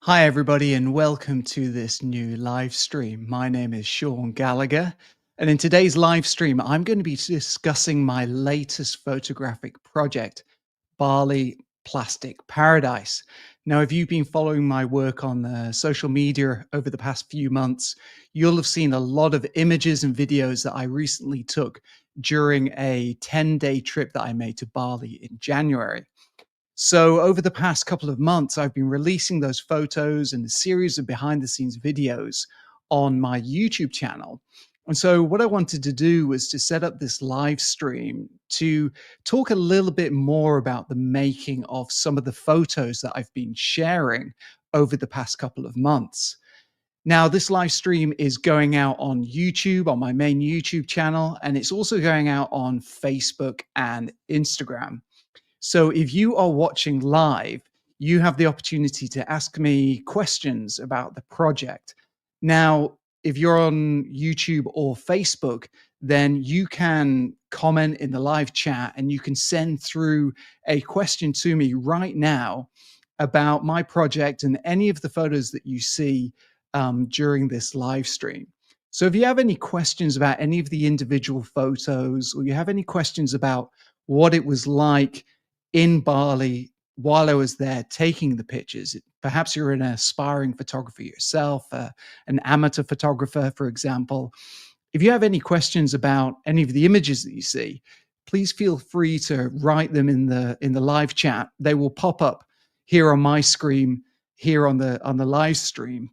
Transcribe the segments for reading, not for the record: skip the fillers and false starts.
Hi, everybody, and welcome to this new live stream. My name is Sean Gallagher, and in today's live stream, I'm going to be discussing my latest photographic project, Bali Plastic Paradise. Now, if you've been following my work on social media over the past few months, you'll have seen a lot of images and videos that I recently took during a 10-day trip that I made to Bali in January. So over the past couple of months, I've been releasing those photos and a series of behind the scenes videos on my YouTube channel. And so what I wanted to do was to set up this live stream to talk a little bit more about the making of some of the photos that I've been sharing over the past couple of months. Now, this live stream is going out on YouTube, on my main YouTube channel, and it's also going out on Facebook and Instagram. So if you are watching live, you have the opportunity to ask me questions about the project. Now, if you're on YouTube or Facebook, then you can comment in the live chat and you can send through a question to me right now about my project and any of the photos that you see during this live stream. So if you have any questions about any of the individual photos, or you have any questions about what it was like in Bali while I was there taking the pictures. Perhaps you're an aspiring photographer yourself, an amateur photographer, for example. If you have any questions about any of the images that you see, please feel free to write them in the live chat. They will pop up here on my screen, here on the live stream,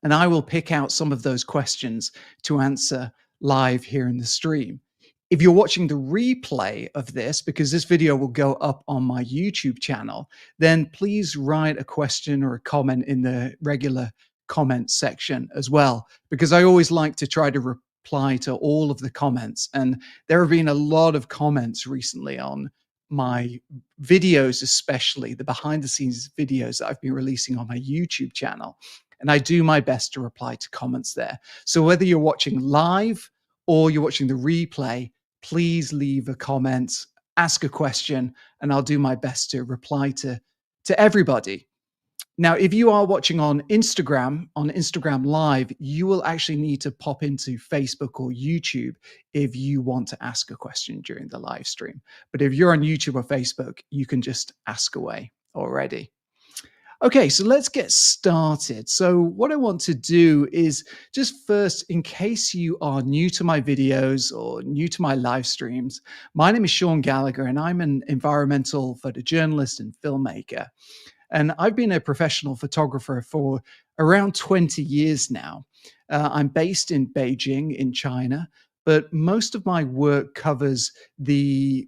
and I will pick out some of those questions to answer live here in the stream. If you're watching the replay of this, because this video will go up on my YouTube channel, then please write a question or a comment in the regular comment section as well, because I always like to try to reply to all of the comments. And there have been a lot of comments recently on my videos, especially the behind the scenes videos that I've been releasing on my YouTube channel. And I do my best to reply to comments there. So whether you're watching live or you're watching the replay, please leave a comment, ask a question, and I'll do my best to reply to everybody. Now, if you are watching on Instagram Live, you will actually need to pop into Facebook or YouTube if you want to ask a question during the live stream. But if you're on YouTube or Facebook, you can just ask away already. Okay, so let's get started. So what I want to do is just first, in case you are new to my videos or new to my live streams, my name is Sean Gallagher and I'm an environmental photojournalist and filmmaker. And I've been a professional photographer for around 20 years now. I'm based in Beijing in China, but most of my work covers the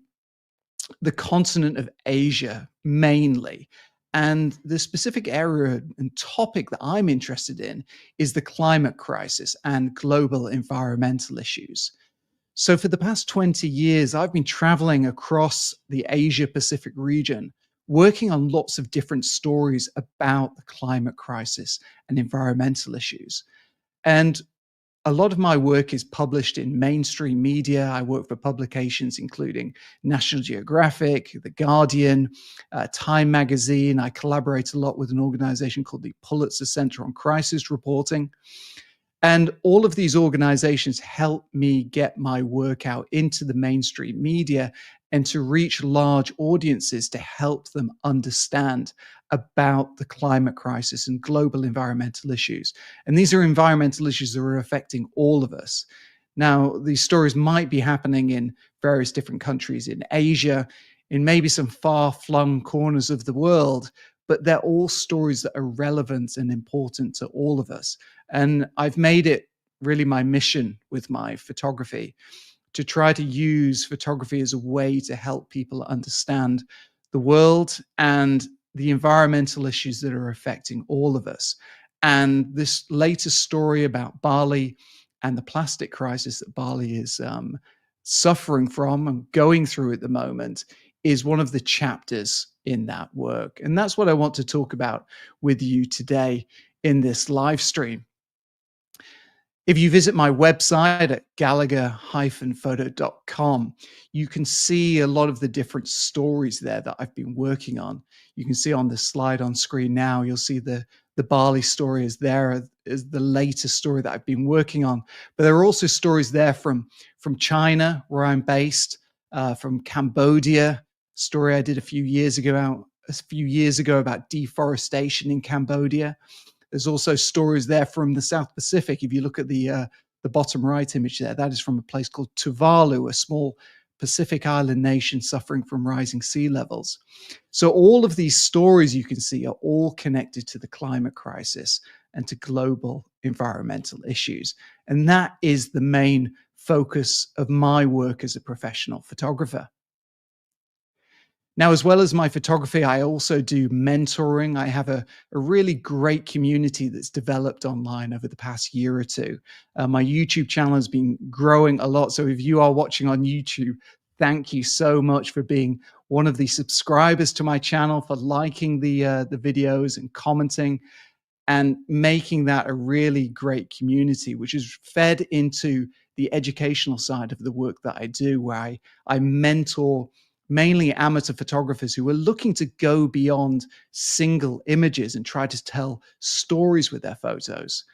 continent of Asia mainly. And the specific area and topic that I'm interested in is the climate crisis and global environmental issues. So, for the past 20 years, I've been traveling across the Asia Pacific region, working on lots of different stories about the climate crisis and environmental issues. And a lot of my work is published in mainstream media. I work for publications including National Geographic, The Guardian, Time Magazine. I collaborate a lot with an organization called the Pulitzer Center on Crisis Reporting. And all of these organizations help me get my work out into the mainstream media and to reach large audiences to help them understand about the climate crisis and global environmental issues. And these are environmental issues that are affecting all of us. Now, these stories might be happening in various different countries in Asia, in maybe some far-flung corners of the world, but they're all stories that are relevant and important to all of us. And I've made it really my mission with my photography to try to use photography as a way to help people understand the world and the environmental issues that are affecting all of us. And this latest story about Bali and the plastic crisis that Bali is suffering from and going through at the moment is one of the chapters in that work. And that's what I want to talk about with you today in this live stream. If you visit my website at gallagher-photo.com, you can see a lot of the different stories there that I've been working on. You can see on the slide on screen now, you'll see the the Bali story is the latest story that I've been working on. But there are also stories there from China, where I'm based, from Cambodia, story I did a few years ago about deforestation in Cambodia. There's also stories there from the South Pacific. If you look at the bottom right image there, that is from a place called Tuvalu, a small Pacific island nation suffering from rising sea levels. So all of these stories you can see are all connected to the climate crisis and to global environmental issues. And that is the main focus of my work as a professional photographer. Now, as well as my photography, I also do mentoring. I have a really great community that's developed online over the past year or two. My YouTube channel has been growing a lot. So if you are watching on YouTube, thank you so much for being one of the subscribers to my channel, for liking the videos and commenting, and making that a really great community, which is fed into the educational side of the work that I do, where I mentor mainly amateur photographers who are looking to go beyond single images and try to tell stories with their photos.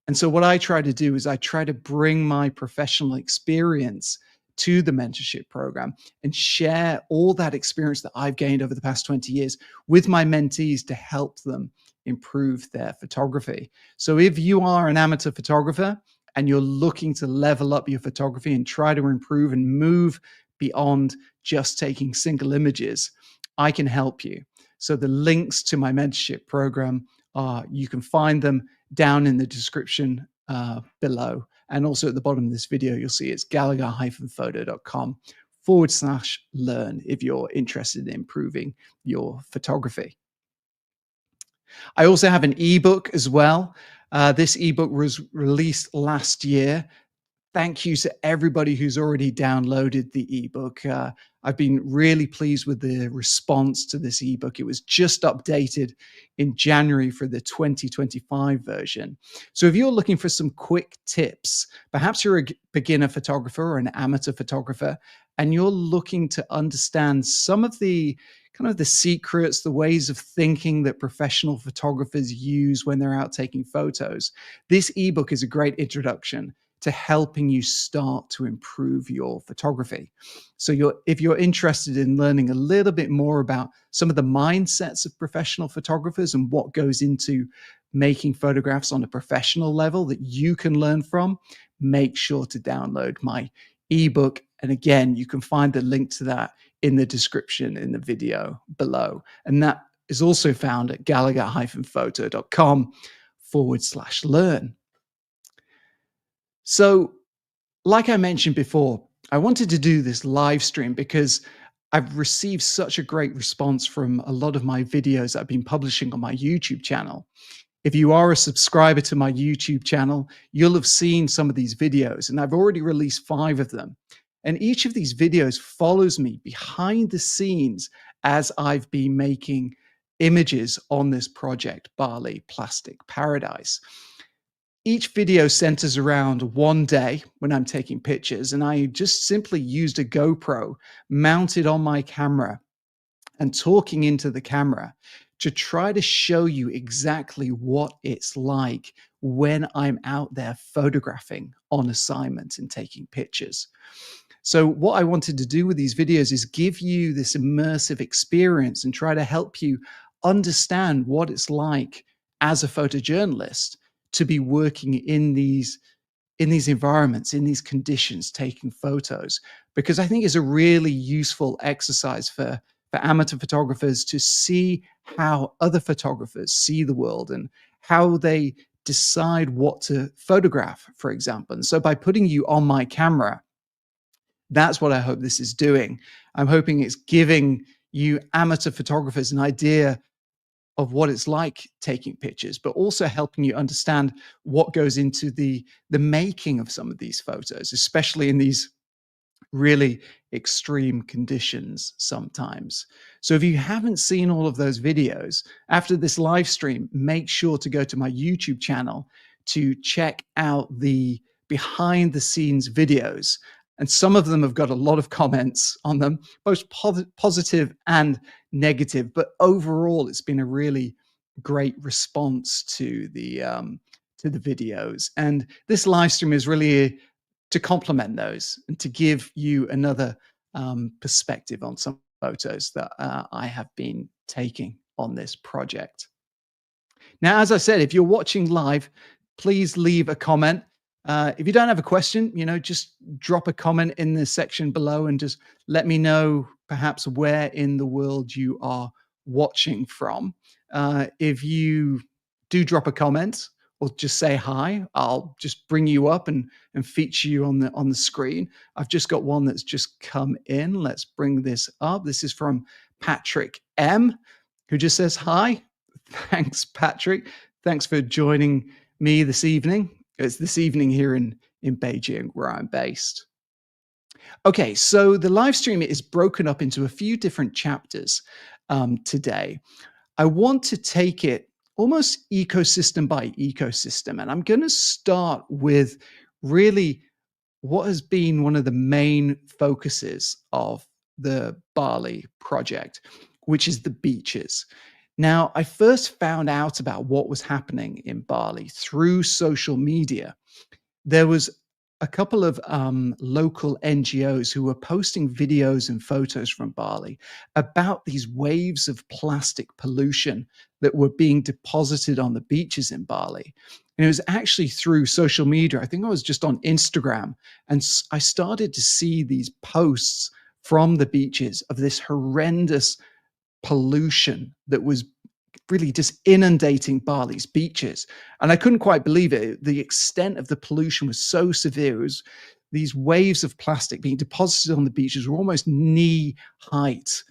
And so what I try to do is I try to bring my professional experience to the mentorship program and share all that experience that I've gained over the past 20 years with my mentees to help them improve their photography. So if you are an amateur photographer and you're looking to level up your photography and try to improve and move beyond just taking single images, I can help you. So the links to my mentorship program you can find them down in the description below. And also at the bottom of this video, you'll see it's gallagher-photo.com/learn if you're interested in improving your photography. I also have an ebook as well. This ebook was released last year. Thank you to everybody who's already downloaded the ebook. I've been really pleased with the response to this ebook. It was just updated in January for the 2025 version. So if you're looking for some quick tips, perhaps you're a beginner photographer or an amateur photographer, and you're looking to understand some of the kind of the secrets, the ways of thinking that professional photographers use when they're out taking photos, this ebook is a great introduction to helping you start to improve your photography. So if you're interested in learning a little bit more about some of the mindsets of professional photographers and what goes into making photographs on a professional level that you can learn from, make sure to download my ebook. And again, you can find the link to that in the description in the video below. And that is also found at gallagher-photo.com/learn. So, like I mentioned before, I wanted to do this live stream because I've received such a great response from a lot of my videos that I've been publishing on my YouTube channel. If you are a subscriber to my YouTube channel, you'll have seen some of these videos, and I've already released 5 of them. And each of these videos follows me behind the scenes as I've been making images on this project, Bali Plastic Paradise. Each video centers around one day when I'm taking pictures, and I just simply used a GoPro mounted on my camera and talking into the camera to try to show you exactly what it's like when I'm out there photographing on assignment and taking pictures. So what I wanted to do with these videos is give you this immersive experience and try to help you understand what it's like as a photojournalist to be working in these environments, in these conditions, taking photos, because I think it's a really useful exercise for amateur photographers to see how other photographers see the world and how they decide what to photograph, for example. And so by putting you on my camera, that's what I hope this is doing. I'm hoping it's giving you amateur photographers an idea of what it's like taking pictures, but also helping you understand what goes into the making of some of these photos, especially in these really extreme conditions sometimes. So if you haven't seen all of those videos, after this live stream, make sure to go to my YouTube channel to check out the behind the scenes videos. And some of them have got a lot of comments on them, both positive and negative. But overall, it's been a really, great response to the videos. And this live stream is really to complement those and to give you another perspective on some photos that I have been taking on this project. Now, as I said, if you're watching live, please leave a comment. If you don't have a question, just drop a comment in the section below and just let me know perhaps where in the world you are watching from. If you do drop a comment or just say hi, I'll just bring you up and feature you on the screen. I've just got one that's just come in. Let's bring this up. This is from Patrick M, who just says hi. Thanks, Patrick. Thanks for joining me this evening. It's this evening here in Beijing, where I'm based. Okay, so the live stream is broken up into a few different chapters today. I want to take it almost ecosystem by ecosystem, and I'm going to start with really what has been one of the main focuses of the Bali project, which is the beaches. Now, I first found out about what was happening in Bali through social media. There was a couple of local NGOs who were posting videos and photos from Bali about these waves of plastic pollution that were being deposited on the beaches in Bali. And it was actually through social media. I think I was just on Instagram, and I started to see these posts from the beaches of this horrendous pollution that was really just inundating Bali's beaches. And I couldn't quite believe it. The extent of the pollution was so severe. It was these waves of plastic being deposited on the beaches were almost knee height.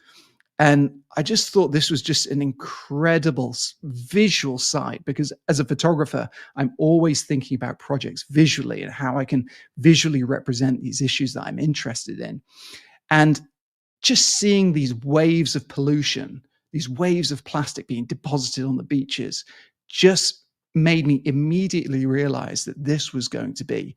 And I just thought this was just an incredible visual sight, because as a photographer, I'm always thinking about projects visually and how I can visually represent these issues that I'm interested in. And just seeing these waves of pollution, these waves of plastic being deposited on the beaches, just made me immediately realize that this was going to be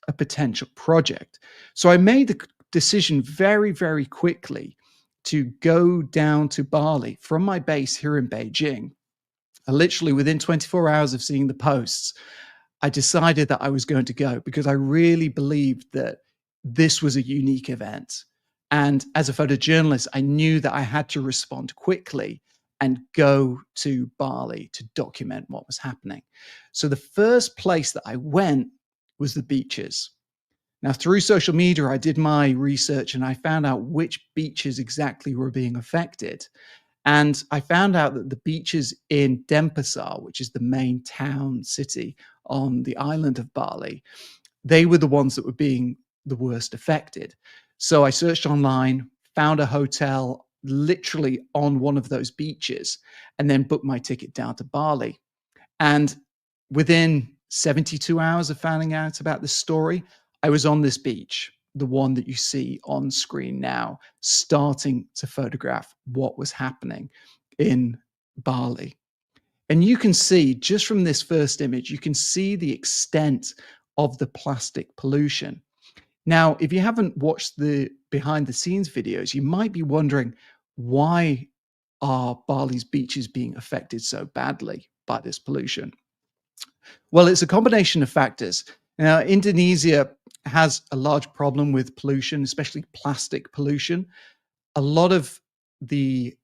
a potential project. So I made the decision very, very quickly to go down to Bali from my base here in Beijing. Literally within 24 hours of seeing the posts, I decided that I was going to go because I really believed that this was a unique event. And as a photojournalist, I knew that I had to respond quickly and go to Bali to document what was happening. So the first place that I went was the beaches. Now, through social media, I did my research and I found out which beaches exactly were being affected. And I found out that the beaches in Denpasar, which is the main town city on the island of Bali, they were the ones that were being the worst affected. So I searched online, found a hotel literally on one of those beaches, and then booked my ticket down to Bali. And within 72 hours of finding out about this story, I was on this beach, the one that you see on screen now, starting to photograph what was happening in Bali. And you can see just from this first image, you can see the extent of the plastic pollution. Now, if you haven't watched the behind the scenes videos, you might be wondering, why are Bali's beaches being affected so badly by this pollution? Well, it's a combination of factors. Now, Indonesia has a large problem with pollution, especially plastic pollution. A lot of the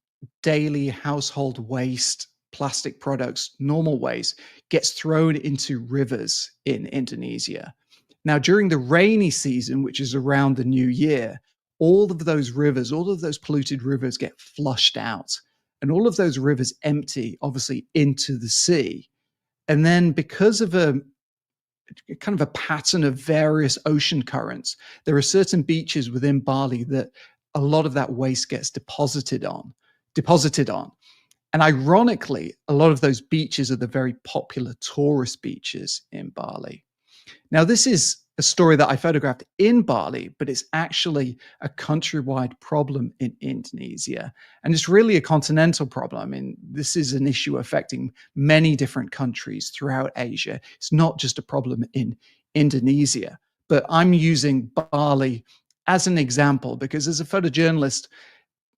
daily household waste, plastic products, normal waste, gets thrown into rivers in Indonesia. Now, during the rainy season, which is around the new year, all of those rivers, all of those polluted rivers get flushed out. And all of those rivers empty, obviously, into the sea. And then because of a kind of a pattern of various ocean currents, there are certain beaches within Bali that a lot of that waste gets deposited on. And ironically, a lot of those beaches are the very popular tourist beaches in Bali. Now, this is a story that I photographed in Bali, but it's actually a countrywide problem in Indonesia. And it's really a continental problem. I mean, this is an issue affecting many different countries throughout Asia. It's not just a problem in Indonesia, but I'm using Bali as an example because as a photojournalist,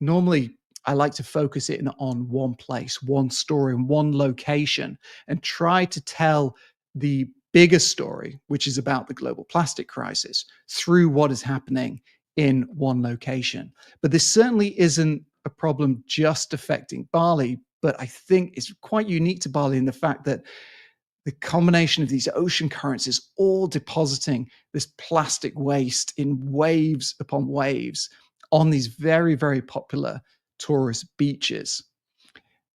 normally I like to focus it on one place, one story, and one location, and try to tell the bigger story, which is about the global plastic crisis, through what is happening in one location. But this certainly isn't a problem just affecting Bali, but I think it's quite unique to Bali in the fact that the combination of these ocean currents is all depositing this plastic waste in waves upon waves on these very, very popular tourist beaches.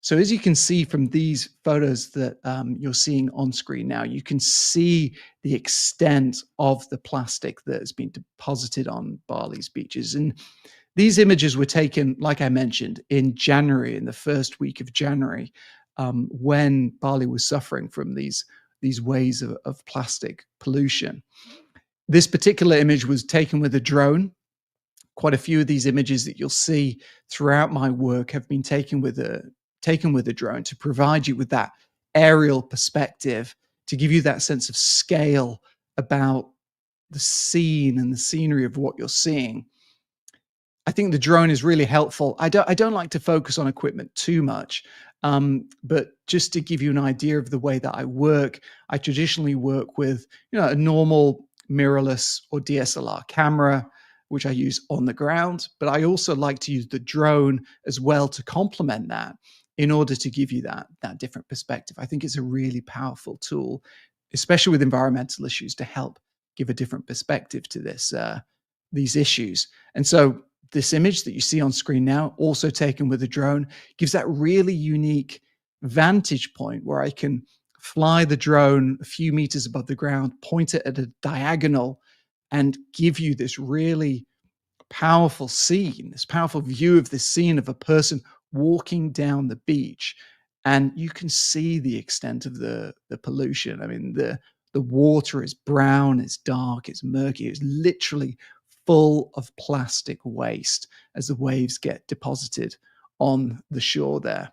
So as you can see from these photos that you're seeing on screen now, you can see the extent of the plastic that has been deposited on Bali's beaches. And these images were taken, like I mentioned, in January, in the first week of January, when Bali was suffering from these waves of plastic pollution. This particular image was taken with a drone. Quite a few of these images that you'll see throughout my work have been taken with a drone to provide you with that aerial perspective, to give you that sense of scale about the scene and the scenery of what you're seeing. I think the drone is really helpful. I don't like to focus on equipment too much, but just to give you an idea of the way that I work, I traditionally work with a normal mirrorless or DSLR camera, which I use on the ground. But I also like to use the drone as well to complement that in order to give you that different perspective. I think it's a really powerful tool, especially with environmental issues, to help give a different perspective to these issues. And so this image that you see on screen now, also taken with a drone, gives that really unique vantage point where I can fly the drone a few meters above the ground, point it at a diagonal, and give you this really powerful scene, this powerful view of this scene of a person walking down the beach. And you can see the extent of the pollution. I mean, the water is brown, it's dark, it's murky, it's literally full of plastic waste as the waves get deposited on the shore there.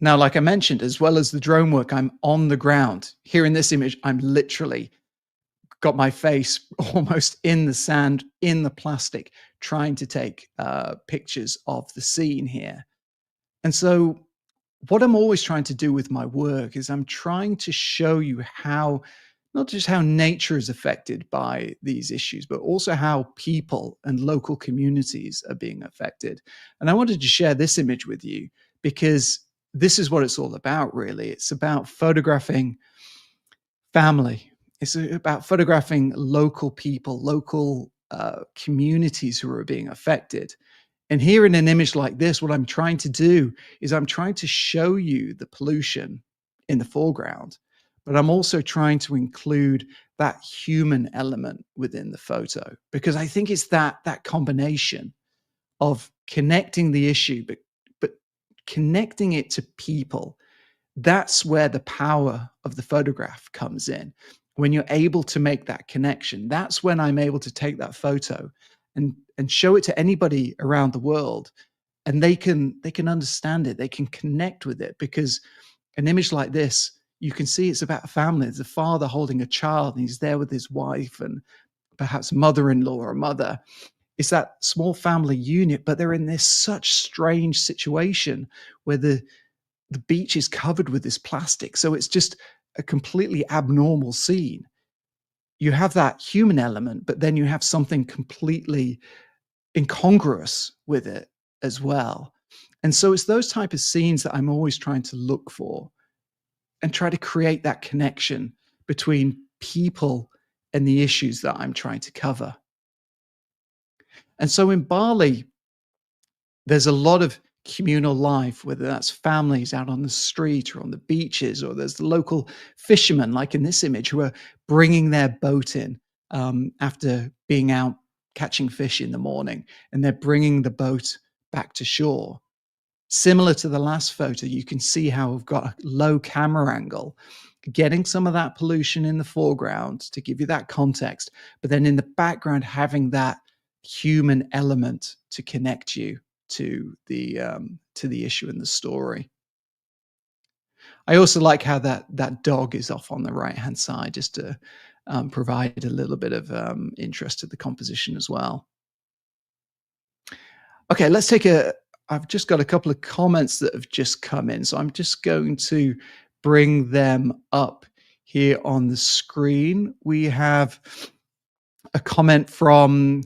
Now, like I mentioned, as well as the drone work, I'm on the ground. Here in this image, I'm literally got my face almost in the sand, in the plastic, trying to take pictures of the scene here. And so, what I'm always trying to do with my work is I'm trying to show you how, not just how nature is affected by these issues, but also how people and local communities are being affected. And I wanted to share this image with you because this is what it's all about, really. It's about photographing family. It's about photographing local people, local communities who are being affected. And here in an image like this, what I'm trying to do is I'm trying to show you the pollution in the foreground, but I'm also trying to include that human element within the photo because I think it's that combination of connecting the issue, but connecting it to people. That's where the power of the photograph comes in. When you're able to make that connection, that's when I'm able to take that photo and show it to anybody around the world, and they can understand it, they can connect with it, because an image like this, you can see it's about a family. There's a father holding a child, and he's there with his wife and perhaps mother-in-law or mother. It's that small family unit, but they're in this such strange situation where the beach is covered with this plastic. So it's just a completely abnormal scene. You have that human element, but then you have something completely incongruous with it as well. And so it's those type of scenes that I'm always trying to look for and try to create that connection between people and the issues that I'm trying to cover. And so in Bali, there's a lot of communal life, whether that's families out on the street or on the beaches, or there's the local fishermen, like in this image, who are bringing their boat in after being out catching fish in the morning, and they're bringing the boat back to shore. Similar to the last photo, you can see how we've got a low camera angle, getting some of that pollution in the foreground to give you that context, but then in the background, having that human element to connect you to the issue in the story. I also like how that dog is off on the right hand side, just to provide a little bit of interest to the composition as well. Okay, I've just got a couple of comments that have just come in, so I'm just going to bring them up here on the screen. We have a comment from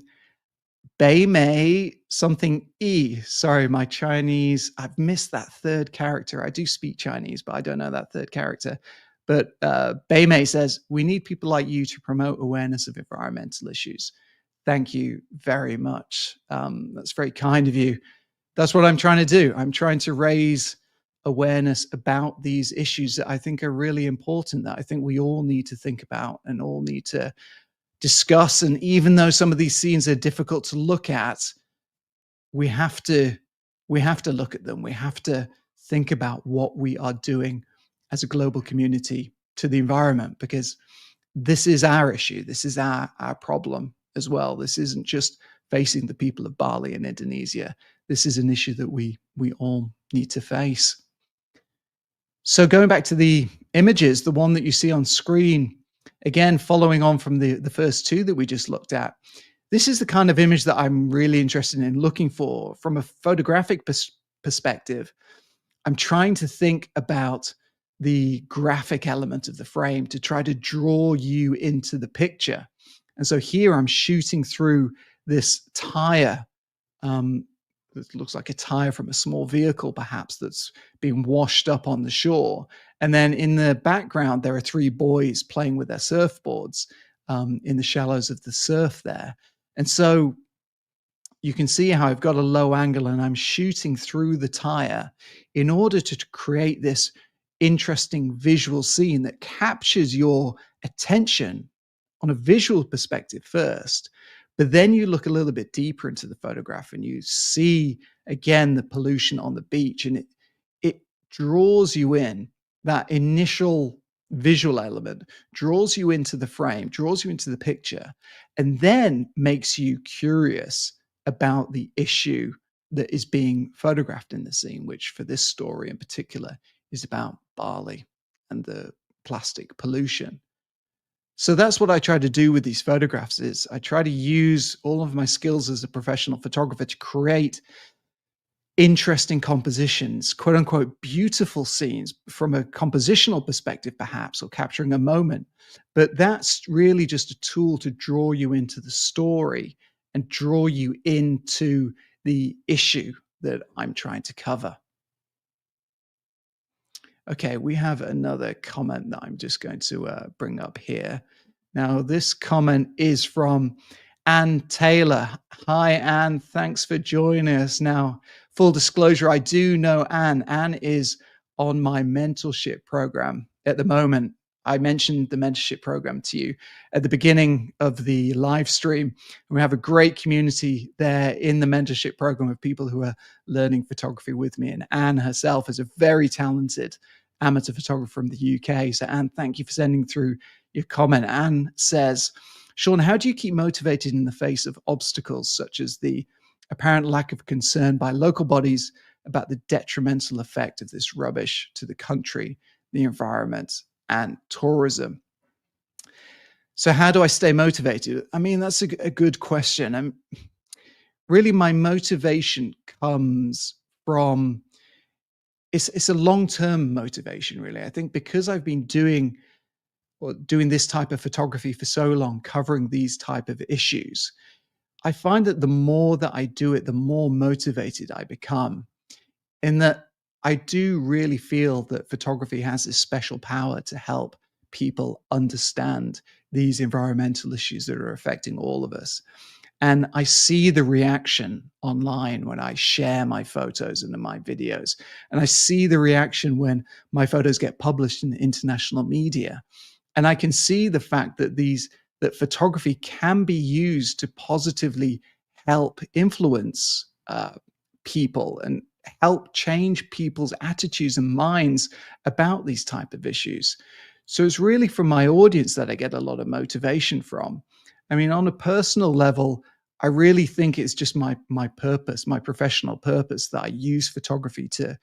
Bei Mei something E. Sorry, my Chinese, I've missed that third character. I do speak Chinese, but I don't know that third character. But Bei Mei says, we need people like you to promote awareness of environmental issues. Thank you very much. That's very kind of you. That's what I'm trying to do. I'm trying to raise awareness about these issues that I think are really important, that I think we all need to think about and all need to discuss. And even though some of these scenes are difficult to look at, we have to look at them. We have to think about what we are doing as a global community to the environment, because this is our issue. This is our problem as well. This isn't just facing the people of Bali and Indonesia. This is an issue that we all need to face. So going back to the images, the one that you see on screen, again, following on from the first two that we just looked at, this is the kind of image that I'm really interested in looking for from a photographic perspective. I'm trying to think about the graphic element of the frame to try to draw you into the picture. And so here I'm shooting through this tire. It looks like a tire from a small vehicle, perhaps, that's being washed up on the shore. And then in the background, there are three boys playing with their surfboards in the shallows of the surf there. And so you can see how I've got a low angle and I'm shooting through the tire in order to create this interesting visual scene that captures your attention on a visual perspective first. But then you look a little bit deeper into the photograph and you see again the pollution on the beach, and it draws you in. That initial visual element draws you into the frame, draws you into the picture, and then makes you curious about the issue that is being photographed in the scene, which for this story in particular is about Bali and the plastic pollution. So that's what I try to do with these photographs. Is I try to use all of my skills as a professional photographer to create interesting compositions, quote unquote, beautiful scenes from a compositional perspective, perhaps, or capturing a moment. But that's really just a tool to draw you into the story and draw you into the issue that I'm trying to cover. Okay, we have another comment that I'm just going to bring up here. Now, this comment is from Anne Taylor. Hi, Anne. Thanks for joining us. Now, full disclosure, I do know Anne. Anne is on my mentorship program at the moment. I mentioned the mentorship program to you at the beginning of the live stream. We have a great community there in the mentorship program of people who are learning photography with me. And Anne herself is a very talented amateur photographer from the UK. So Anne, thank you for sending through your comment. Anne says, Sean, how do you keep motivated in the face of obstacles such as the apparent lack of concern by local bodies about the detrimental effect of this rubbish to the country, the environment, and tourism? So how do I stay motivated? I mean, that's a good question. And really my motivation comes from, it's a long-term motivation, really. I think because I've been doing this type of photography for so long, covering these type of issues, I find that the more that I do it, the more motivated I become, in that I do really feel that photography has this special power to help people understand these environmental issues that are affecting all of us. And I see the reaction online when I share my photos and my videos. And I see the reaction when my photos get published in the international media. And I can see the fact that that photography can be used to positively help influence people and help change people's attitudes and minds about these type of issues. So it's really from my audience that I get a lot of motivation from. I mean, on a personal level, I really think it's just my purpose, my professional purpose, that I use photography to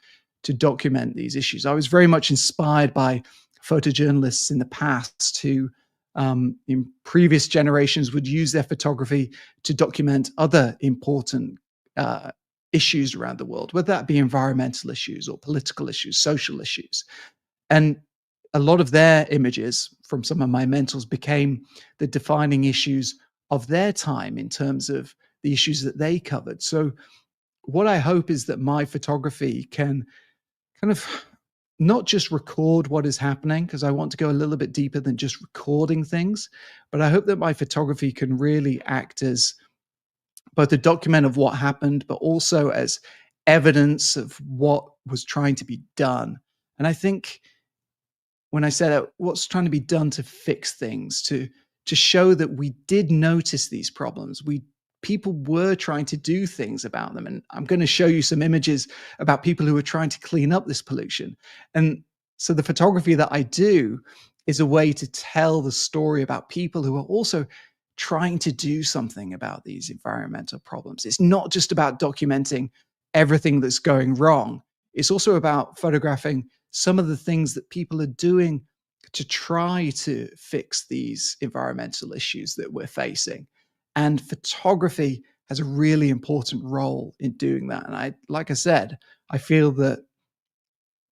document these issues. I was very much inspired by photojournalists in the past who, in previous generations, would use their photography to document other important issues around the world, whether that be environmental issues or political issues, social issues. And a lot of their images from some of my mentors became the defining issues of their time in terms of the issues that they covered. So, what I hope is that my photography can kind of not just record what is happening, because I want to go a little bit deeper than just recording things, but I hope that my photography can really act as both a document of what happened, but also as evidence of what was trying to be done. And I think when I said what's trying to be done to fix things, to show that we did notice these problems, people were trying to do things about them. And I'm going to show you some images about people who are trying to clean up this pollution. And so the photography that I do is a way to tell the story about people who are also trying to do something about these environmental problems. It's not just about documenting everything that's going wrong. It's also about photographing some of the things that people are doing to try to fix these environmental issues that we're facing. And photography has a really important role in doing that. And like I said, I feel that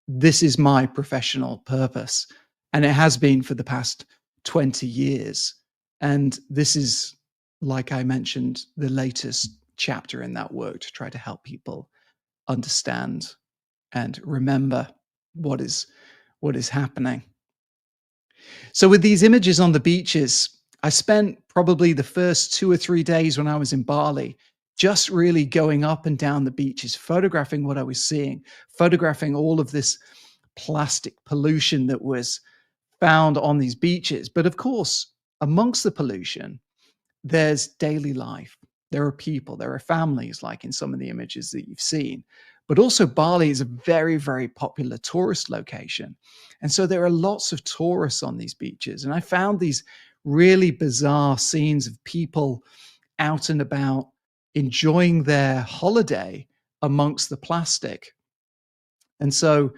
this is my professional purpose, and it has been for the past 20 years. And this is, like I mentioned, the latest chapter in that work to try to help people understand and remember what is happening. So with these images on the beaches, I spent probably the first 2 or 3 days when I was in Bali just really going up and down the beaches, photographing what I was seeing, photographing all of this plastic pollution that was found on these beaches. But of course, amongst the pollution, there's daily life. There are people, there are families, like in some of the images that you've seen. But also, Bali is a very, very popular tourist location. And so there are lots of tourists on these beaches. And I found these really bizarre scenes of people out and about enjoying their holiday amongst the plastic. And so,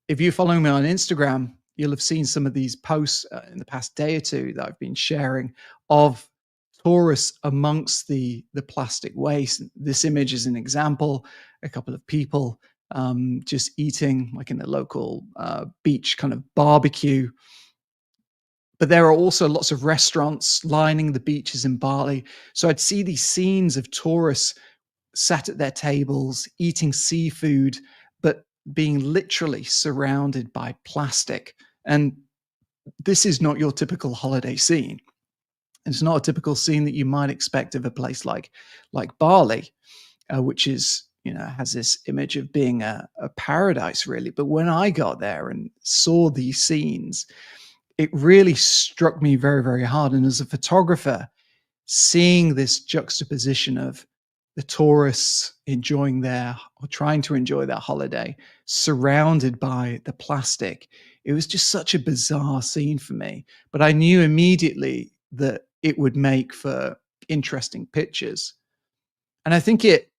if you're following me on Instagram, you'll have seen some of these posts in the past day or two that I've been sharing of tourists amongst the plastic waste. This image is an example. A couple of people just eating, like in the local beach kind of barbecue. But there are also lots of restaurants lining the beaches in Bali. So I'd see these scenes of tourists sat at their tables, eating seafood, but being literally surrounded by plastic. And this is not your typical holiday scene. It's not a typical scene that you might expect of a place like Bali, which is, has this image of being a paradise, really. But when I got there and saw these scenes, it really struck me very, very hard. And as a photographer, seeing this juxtaposition of the tourists enjoying or trying to enjoy their holiday, surrounded by the plastic, it was just such a bizarre scene for me. But I knew immediately that it would make for interesting pictures. And I think it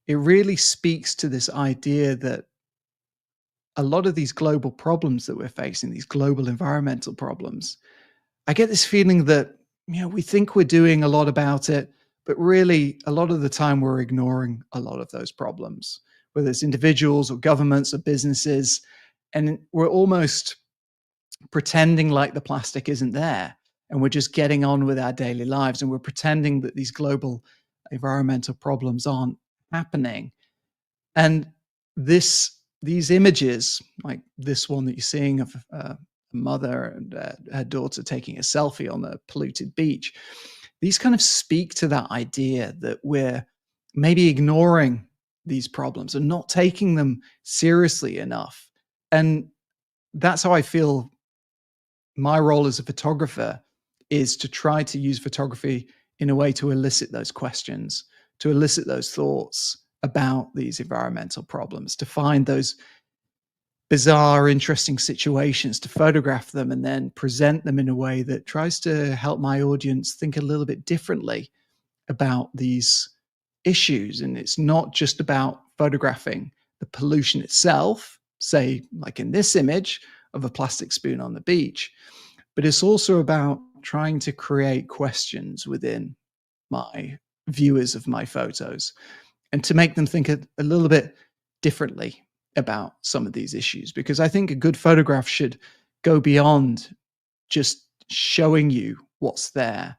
really speaks to this idea that a lot of these global problems that we're facing, these global environmental problems, I get this feeling that, we think we're doing a lot about it, but really a lot of the time we're ignoring a lot of those problems, whether it's individuals or governments or businesses. And we're almost pretending like the plastic isn't there. And we're just getting on with our daily lives. And we're pretending that these global environmental problems aren't happening. And these images, like this one that you're seeing of a mother and her daughter taking a selfie on a polluted beach, these kind of speak to that idea that we're maybe ignoring these problems and not taking them seriously enough. And that's how I feel my role as a photographer is, to try to use photography in a way to elicit those questions, to elicit those thoughts about these environmental problems, to find those bizarre, interesting situations, to photograph them and then present them in a way that tries to help my audience think a little bit differently about these issues. And it's not just about photographing the pollution itself, say, like in this image of a plastic spoon on the beach, but it's also about trying to create questions within my viewers of my photos. and to make them think a little bit differently about some of these issues. Because I think a good photograph should go beyond just showing you what's there.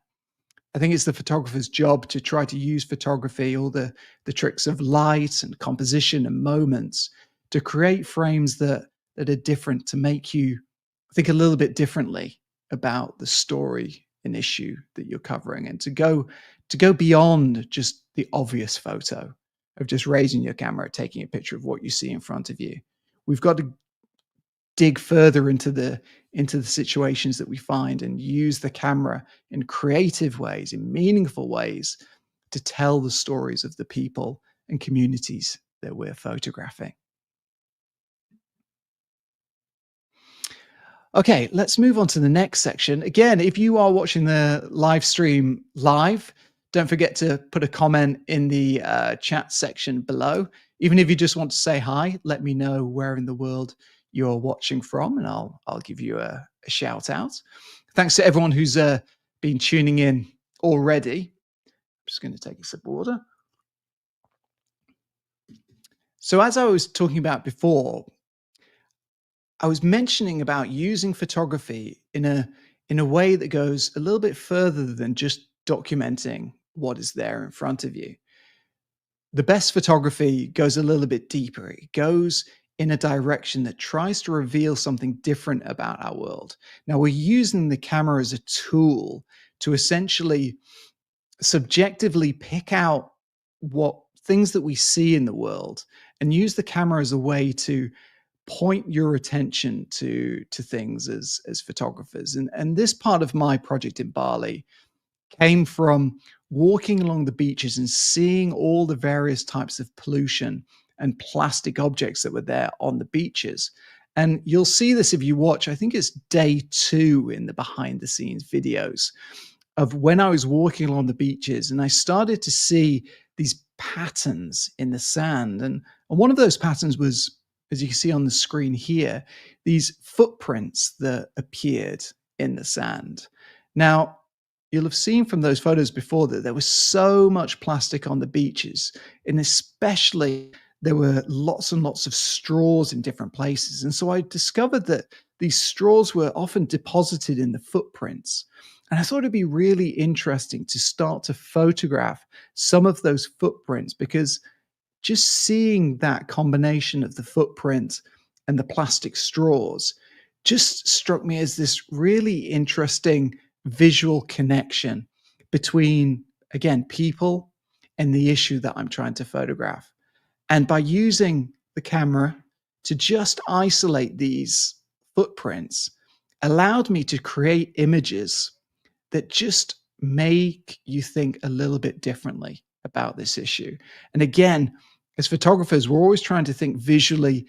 I think it's the photographer's job to try to use photography, all the tricks of light and composition and moments, to create frames that are different, to make you think a little bit differently about the story and issue that you're covering, and to go beyond just the obvious photo of just raising your camera, taking a picture of what you see in front of you. We've got to dig further into the situations that we find and use the camera in creative ways, in meaningful ways, to tell the stories of the people and communities that we're photographing. Okay, let's move on to the next section. Again, if you are watching the live stream live, don't forget to put a comment in the chat section below. Even if you just want to say hi, let me know where in the world you're watching from, and I'll give you a shout out. Thanks to everyone who's been tuning in already. I'm just going to take a sip of water. So as I was talking about before, I was mentioning about using photography in a way that goes a little bit further than just documenting what is there in front of you. The best photography goes a little bit deeper. It goes in a direction that tries to reveal something different about our world. Now, we're using the camera as a tool to essentially subjectively pick out what things that we see in the world and use the camera as a way to point your attention to things as photographers. And this part of my project in Bali came from walking along the beaches and seeing all the various types of pollution and plastic objects that were there on the beaches. And you'll see this if you watch, I think it's day 2 in the behind the scenes videos of when I was walking along the beaches and I started to see these patterns in the sand. And one of those patterns was, as you can see on the screen here, these footprints that appeared in the sand. Now, you'll have seen from those photos before that there was so much plastic on the beaches, and especially there were lots and lots of straws in different places. And so I discovered that these straws were often deposited in the footprints. And I thought it'd be really interesting to start to photograph some of those footprints, because just seeing that combination of the footprint and the plastic straws just struck me as this really interesting visual connection between, again, people and the issue that I'm trying to photograph. And by using the camera to just isolate these footprints allowed me to create images that just make you think a little bit differently about this issue. And again, as photographers, we're always trying to think visually,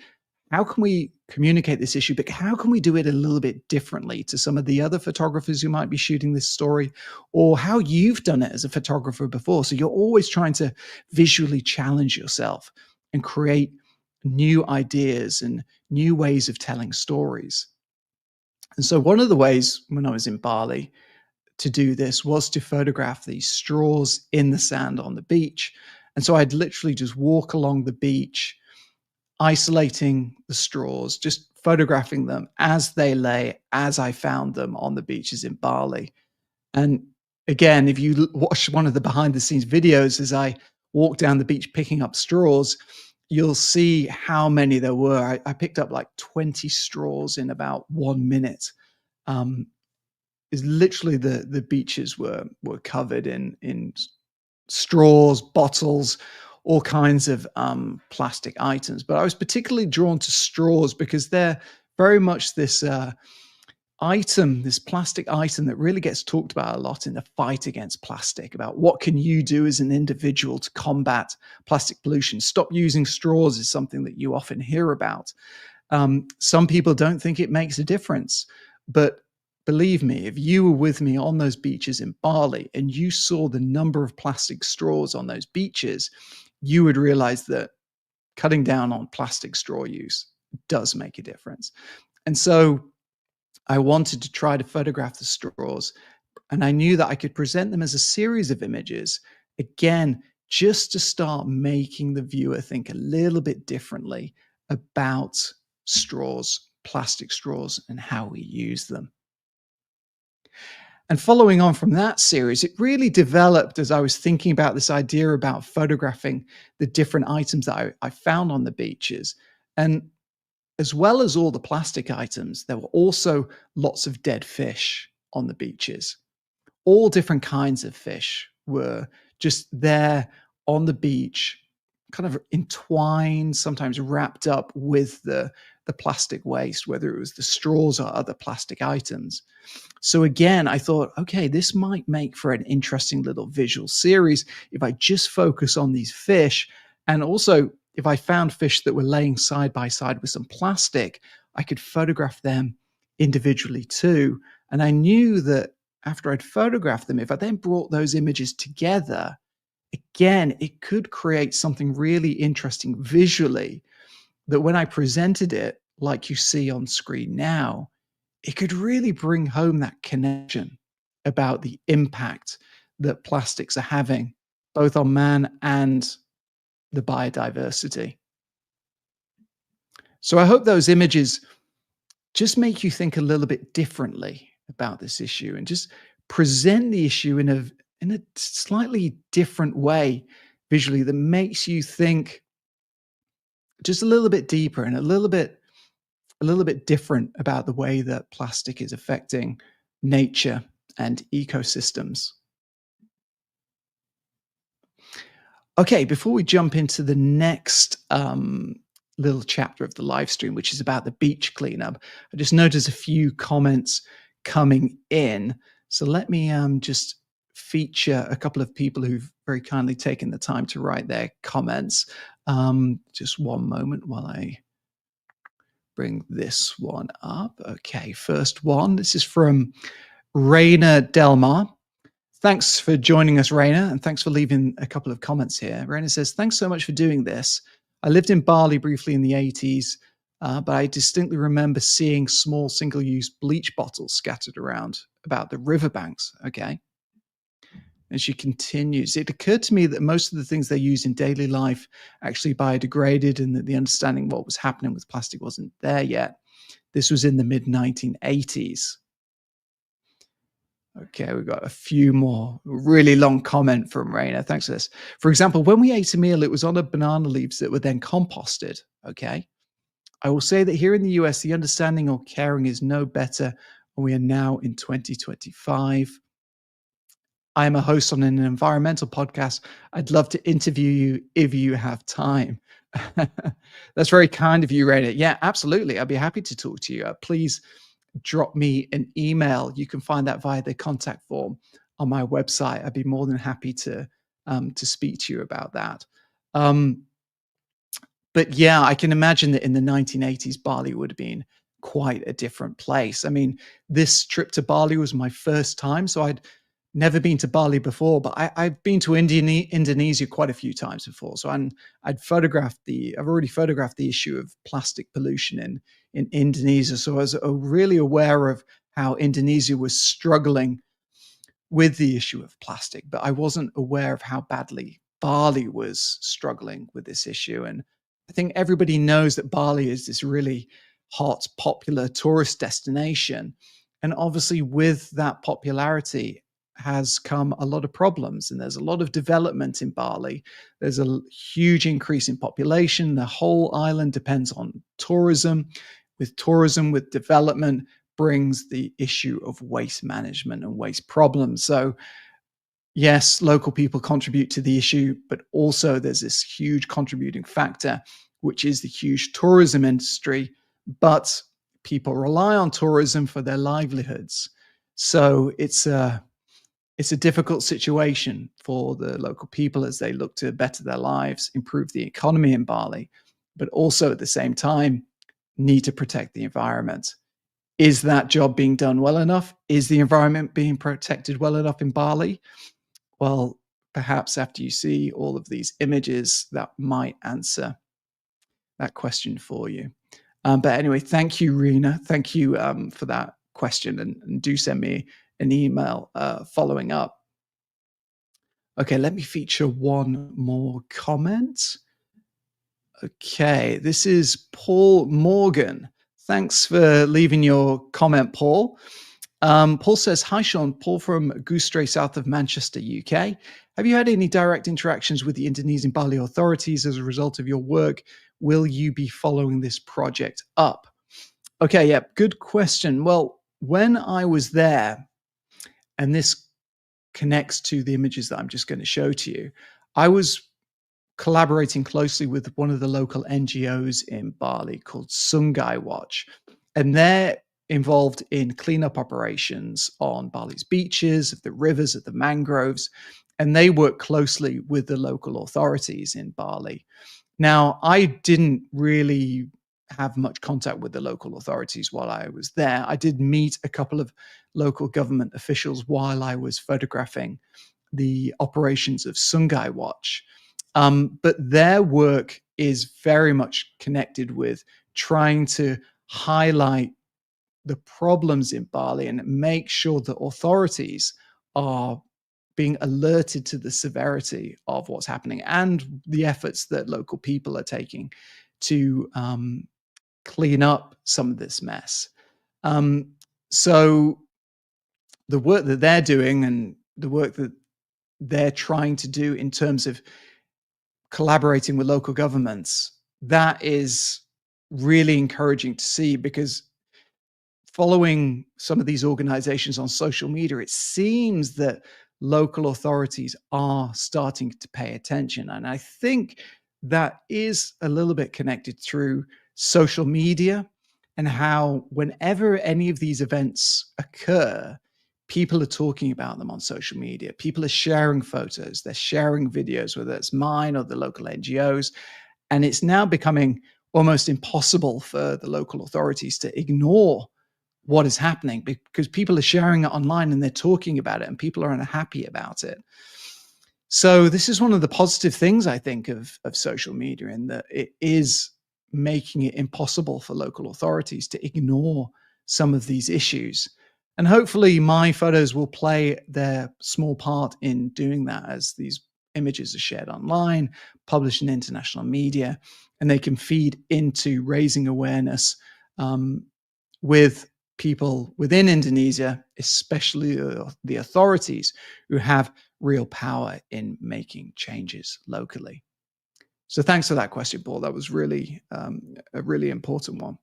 how can we communicate this issue, but how can we do it a little bit differently to some of the other photographers who might be shooting this story, or how you've done it as a photographer before. So you're always trying to visually challenge yourself and create new ideas and new ways of telling stories. And so one of the ways when I was in Bali to do this was to photograph these straws in the sand on the beach. And so I'd literally just walk along the beach, isolating the straws, just photographing them as they lay, as I found them on the beaches in Bali. And again, if you watch one of the behind the scenes videos as I walk down the beach picking up straws, you'll see how many there were. I picked up like 20 straws in about 1 minute. Is literally the beaches were covered in straws, bottles, all kinds of plastic items. But I was particularly drawn to straws because they're very much this item, this plastic item that really gets talked about a lot in the fight against plastic, about what can you do as an individual to combat plastic pollution. Stop using straws is something that you often hear about. Some people don't think it makes a difference, but believe me, if you were with me on those beaches in Bali and you saw the number of plastic straws on those beaches, you would realize that cutting down on plastic straw use does make a difference. And so I wanted to try to photograph the straws, and I knew that I could present them as a series of images, again, just to start making the viewer think a little bit differently about straws, plastic straws, and how we use them. And following on from that series, it really developed as I was thinking about this idea about photographing the different items that I found on the beaches. And as well as all the plastic items, there were also lots of dead fish on the beaches. All different kinds of fish were just there on the beach, kind of entwined, sometimes wrapped up with the plastic waste, whether it was the straws or other plastic items. So again, I thought, okay, this might make for an interesting little visual series if I just focus on these fish. And also, if I found fish that were laying side by side with some plastic, I could photograph them individually too. And I knew that after I'd photographed them, if I then brought those images together, again, it could create something really interesting visually that when I presented it, like you see on screen now, it could really bring home that connection about the impact that plastics are having, both on man and the biodiversity. So I hope those images just make you think a little bit differently about this issue and just present the issue in a slightly different way visually that makes you think just a little bit deeper and a little bit different about the way that plastic is affecting nature and ecosystems. Okay, before we jump into the next little chapter of the live stream, which is about the beach cleanup, I just noticed a few comments coming in. So let me just feature a couple of people who've very kindly taken the time to write their comments. Just one moment while I bring this one up. Okay, first one. This is from Raina Delmar. Thanks for joining us, Raina, and thanks for leaving a couple of comments here. Raina says, thanks so much for doing this. I lived in Bali briefly in the 80s, but I distinctly remember seeing small single-use bleach bottles scattered around about the riverbanks. Okay. And she continues, it occurred to me that most of the things they use in daily life actually biodegraded and that the understanding of what was happening with plastic wasn't there yet. This was in the mid-1980s. Okay, we've got a few more. Really long comment from Raina. Thanks for this. For example, when we ate a meal, it was on a banana leaves that were then composted. Okay. I will say that here in the US, the understanding or caring is no better, and we are now in 2025. I am a host on an environmental podcast. I'd love to interview you if you have time. That's very kind of you, Raina. Yeah, absolutely. I'd be happy to talk to you. Please drop me an email. You can find that via the contact form on my website. I'd be more than happy to speak to you about that. But yeah, I can imagine that in the 1980s, Bali would have been quite a different place. I mean, this trip to Bali was my first time, so I'd never been to Bali before, but I've been to Indonesia quite a few times before. So I've already photographed the issue of plastic pollution in Indonesia. So I was really aware of how Indonesia was struggling with the issue of plastic, but I wasn't aware of how badly Bali was struggling with this issue. And I think everybody knows that Bali is this really hot, popular tourist destination. And obviously, with that popularity has come a lot of problems, and there's a lot of development in Bali. There's a huge increase in population. The whole island depends on tourism. With tourism, with development, brings the issue of waste management and waste problems. So, yes, local people contribute to the issue, but also there's this huge contributing factor, which is the huge tourism industry. But people rely on tourism for their livelihoods. So it's a difficult situation for the local people as they look to better their lives, improve the economy in Bali, but also at the same time need to protect the environment. Is that job being done well enough? Is the environment being protected well enough in Bali? Well, perhaps after you see all of these images, that might answer that question for you. But anyway, thank you, Rena. Thank you for that question, and do send me an email following up. Okay, let me feature one more comment. Okay, this is Paul Morgan. Thanks for leaving your comment, Paul. Paul says, "Hi, Sean. Paul from Gooseray, south of Manchester, UK. Have you had any direct interactions with the Indonesian Bali authorities as a result of your work? Will you be following this project up?" Okay, yeah, good question. Well, when I was there, and this connects to the images that I'm just going to show to you, I was collaborating closely with one of the local NGOs in Bali called Sungai Watch. And they're involved in cleanup operations on Bali's beaches, of the rivers, of the mangroves. And they work closely with the local authorities in Bali. Now, I didn't really have much contact with the local authorities while I was there. I did meet a couple of local government officials while I was photographing the operations of Sungai Watch. But their work is very much connected with trying to highlight the problems in Bali and make sure that authorities are being alerted to the severity of what's happening and the efforts that local people are taking to clean up some of this mess. Um, so the work that they're doing and the work that they're trying to do in terms of collaborating with local governments, that is really encouraging to see because following some of these organizations on social media, it seems that local authorities are starting to pay attention. And I think that is a little bit connected through social media and how, whenever any of these events occur, people are talking about them on social media. People are sharing photos, they're sharing videos, whether it's mine or the local NGOs. And it's now becoming almost impossible for the local authorities to ignore what is happening because people are sharing it online and they're talking about it and people are unhappy about it. So this is one of the positive things I think of social media, in that it is making it impossible for local authorities to ignore some of these issues. And hopefully my photos will play their small part in doing that, as these images are shared online, published in international media, and they can feed into raising awareness with people within Indonesia, especially the authorities who have real power in making changes locally. So thanks for that question, Paul. That was really a really important one.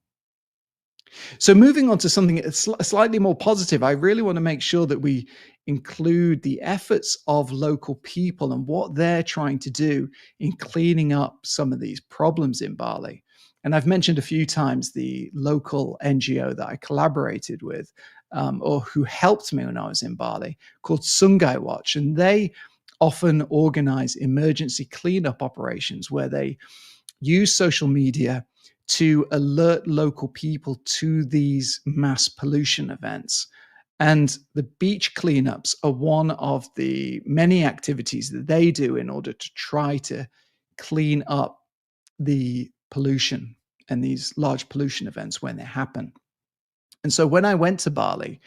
So moving on to something slightly more positive, I really want to make sure that we include the efforts of local people and what they're trying to do in cleaning up some of these problems in Bali. And I've mentioned a few times the local NGO that I collaborated with, or who helped me when I was in Bali, called Sungai Watch. And they often organize emergency cleanup operations where they use social media to alert local people to these mass pollution events. And the beach cleanups are one of the many activities that they do in order to try to clean up the pollution and these large pollution events when they happen. And so when I went to Bali,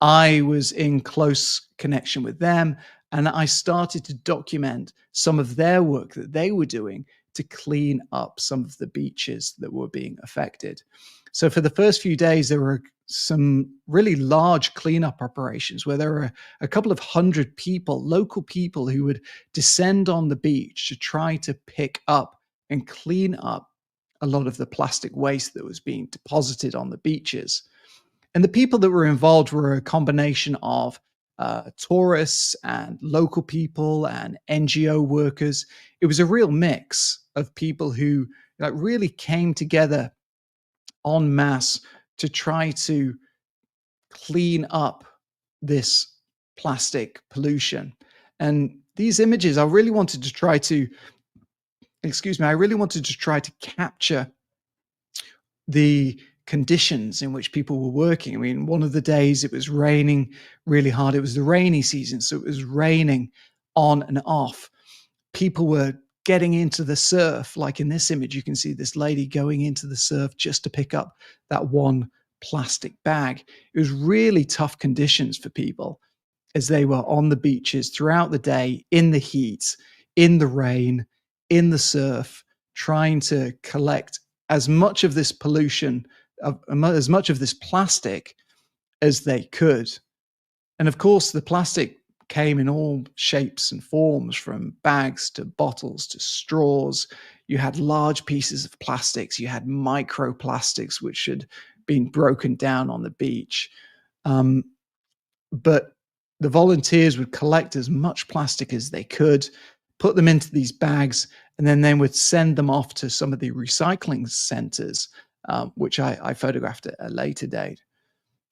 I was in close connection with them and I started to document some of their work that they were doing to clean up some of the beaches that were being affected. So for the first few days, there were some really large cleanup operations where there were a couple of hundred people, local people, who would descend on the beach to try to pick up and clean up a lot of the plastic waste that was being deposited on the beaches. And the people that were involved were a combination of tourists and local people and NGO workers. It was a real mix of people who really came together en masse to try to clean up this plastic pollution. And these images, I really wanted to try to, excuse me, I really wanted to try to capture the conditions in which people were working. I mean, one of the days it was raining really hard. It was the rainy season, so it was raining on and off. People were getting into the surf. Like in this image, you can see this lady going into the surf just to pick up that one plastic bag. It was really tough conditions for people. as they were on the beaches throughout the day, in the heat, in the rain, in the surf, trying to collect as much of this pollution, as much of this plastic as they could. And of course, the plastic came in all shapes and forms, from bags to bottles to straws. You had large pieces of plastics, you had microplastics, which had been broken down on the beach. Um, but the volunteers would collect as much plastic as they could, put them into these bags, and then they would send them off to some of the recycling centers, which I photographed at a later date.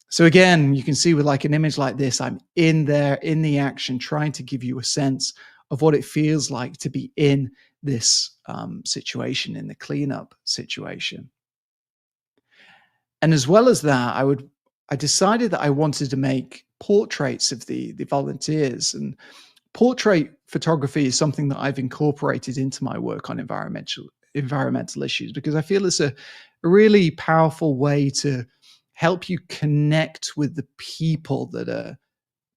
So again, you can see with like an image like this, I'm in there in the action, trying to give you a sense of what it feels like to be in this situation, in the cleanup situation. And as well as that, I decided that I wanted to make portraits of the volunteers. And portrait photography is something that I've incorporated into my work on environmental issues, because I feel it's a really powerful way to help you connect with the people that are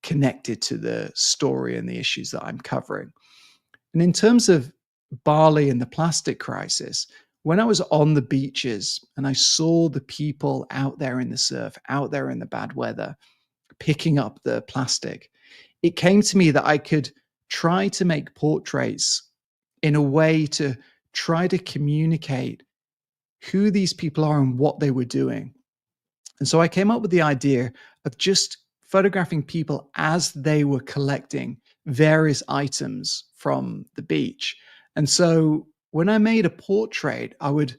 connected to the story and the issues that I'm covering. And in terms of Bali and the plastic crisis, when I was on the beaches and I saw the people out there in the surf, out there in the bad weather, picking up the plastic, it came to me that I could try to make portraits in a way to try to communicate who these people are and what they were doing. And so I came up with the idea of just photographing people as they were collecting various items from the beach. And so when I made a portrait, I would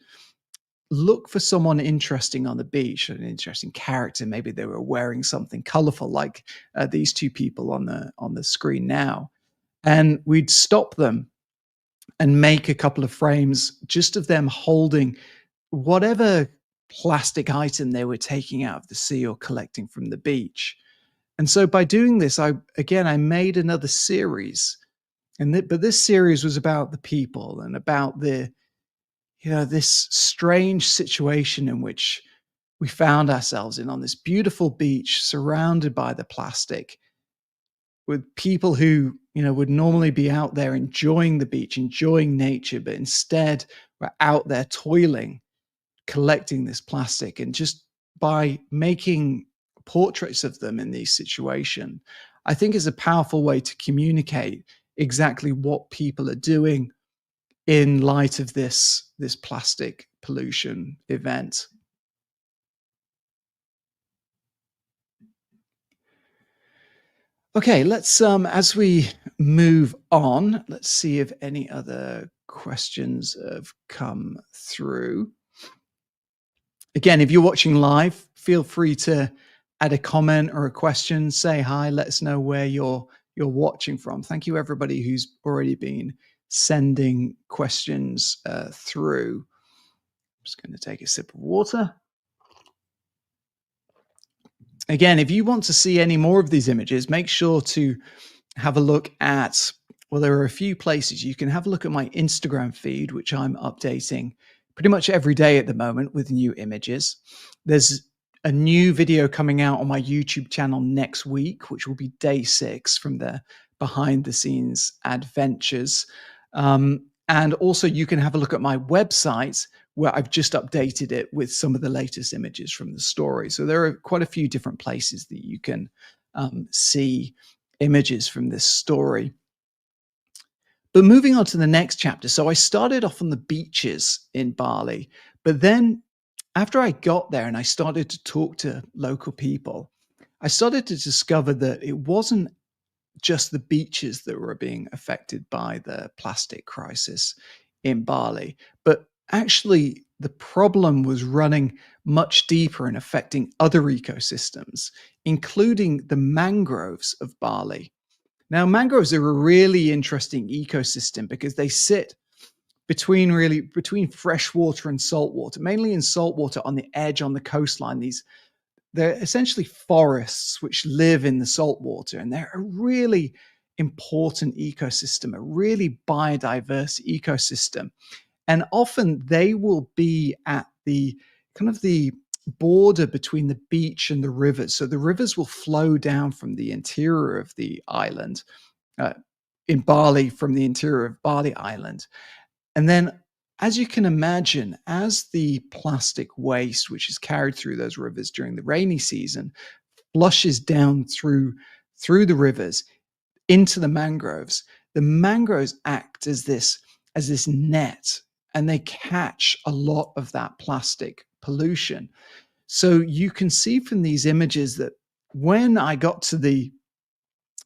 look for someone interesting on the beach, an interesting character. Maybe they were wearing something colorful, like these two people on the screen now. And we'd stop them and make a couple of frames just of them holding whatever plastic item they were taking out of the sea or collecting from the beach. And so by doing this, I made another series. But this series was about the people and about this strange situation in which we found ourselves in, on this beautiful beach surrounded by the plastic, with people who would normally be out there enjoying the beach, enjoying nature, but instead were out there toiling, collecting this plastic. And just by making portraits of them in these situations, I think is a powerful way to communicate exactly what people are doing in light of this plastic pollution event. Okay, let's as we move on, let's see if any other questions have come through. Again, if you're watching live, feel free to add a comment or a question, say hi, let us know where you're watching from. Thank you, everybody who's already been sending questions through. I'm just going to take a sip of water. Again, if you want to see any more of these images, make sure to have a look at, well, there are a few places. You can have a look at my Instagram feed, which I'm updating pretty much every day at the moment with new images. There's a new video coming out on my YouTube channel next week, which will be day 6 from the behind the scenes adventures. And also you can have a look at my website, where I've just updated it with some of the latest images from the story. So there are quite a few different places that you can see images from this story. But moving on to the next chapter. So I started off on the beaches in Bali, but then after I got there and I started to talk to local people, I started to discover that it wasn't just the beaches that were being affected by the plastic crisis in Bali, but actually the problem was running much deeper and affecting other ecosystems, including the mangroves of Bali. Now, mangroves are a really interesting ecosystem because they sit between freshwater and saltwater, mainly in saltwater on the edge, on the coastline. They're essentially forests which live in the saltwater, and they're a really important ecosystem, a really biodiverse ecosystem. And often they will be at the kind of the border between the beach and the rivers. So the rivers will flow down from the interior of the island, uh, in Bali, from the interior of Bali Island. And then, as you can imagine, as the plastic waste, which is carried through those rivers during the rainy season, flushes down through the rivers into the mangroves act as this net, and they catch a lot of that plastic pollution. So you can see from these images that when I got to the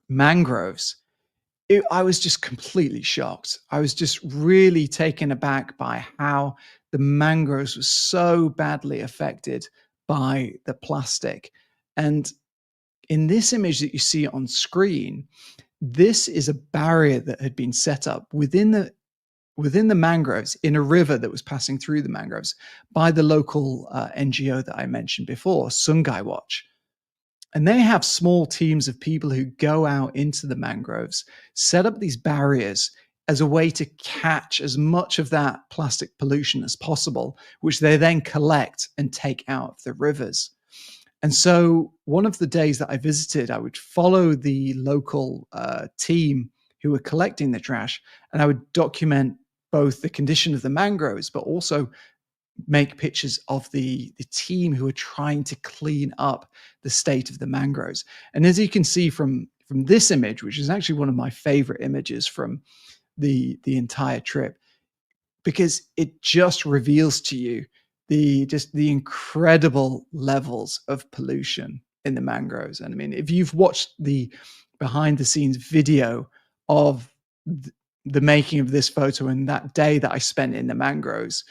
mangroves, I was just completely shocked. I was just really taken aback by how the mangroves were so badly affected by the plastic. And in this image that you see on screen, this is a barrier that had been set up within the mangroves in a river that was passing through the mangroves by the local NGO that I mentioned before, Sungai Watch. And they have small teams of people who go out into the mangroves, set up these barriers as a way to catch as much of that plastic pollution as possible, which they then collect and take out of the rivers. And so one of the days that I visited, I would follow the local team who were collecting the trash, and I would document both the condition of the mangroves, but also make pictures of the team who are trying to clean up the state of the mangroves. And as you can see from this image, which is actually one of my favorite images from the entire trip, because it just reveals to you the incredible levels of pollution in the mangroves. And I mean, if you've watched the behind the scenes video of the making of this photo and that day that I spent in the mangroves,